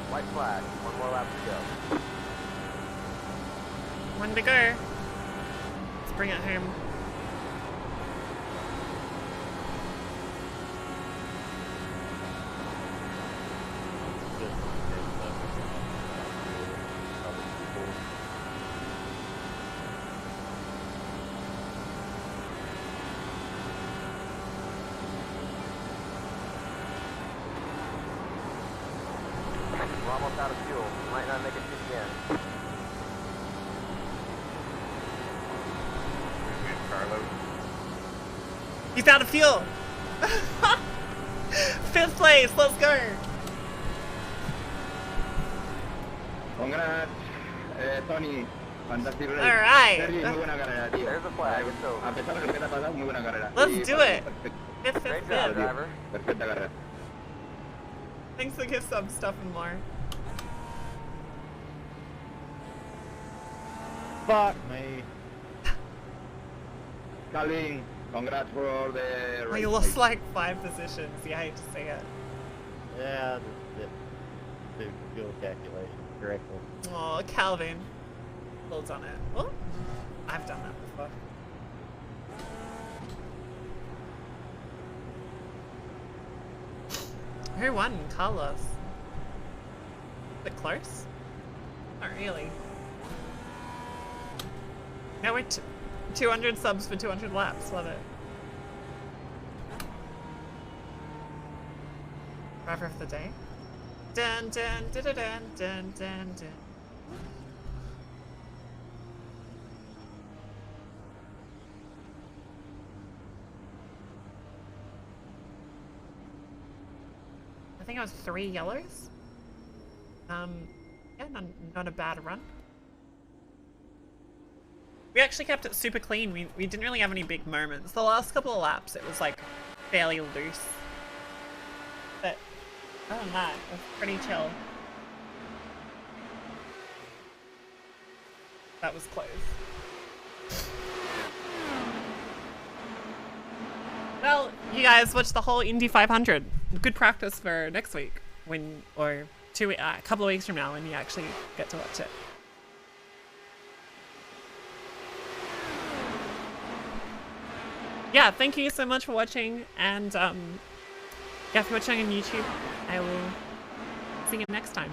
White flag. One more lap to go. One to go. Let's bring it home. We're almost out of fuel. Might not make it to the end. Carlos. He's out of fuel. 5th place. Let's go. Congrats, Tony. Fantastic race. All right. Sergio, muy buena carrera, tío. There's a flag. It's over. A pesar de lo que te ha pasado, muy buena carrera. Let's Sí, do it. perfecto. 5th, 5th, Great job, 5th. driver. Perfecta carrera. Thanks for gift sub stuff and more. Fuck me. Calvin, congrats for the race. We lost like 5 positions. You hate to see it. Yeah, just did fuel calculation correctly. Oh, Calvin. Well done it. Well, I've done that before. Who won? Carlos. Bit close? Not really. Now we're 200 subs for 200 laps. Love it. Driver of the day. Dun dun dun dun dun dun dun dun. I think I was 3 yellows. Yeah, not a bad run. We actually kept it super clean. We didn't really have any big moments. The last couple of laps, it was like fairly loose. But other than that, it was pretty chill. That was close. Well, you guys watched the whole Indy 500. Good practice for next week, or a couple of weeks from now when you actually get to watch it. Yeah, thank you so much for watching, and yeah, if you're watching on YouTube, I will see you next time.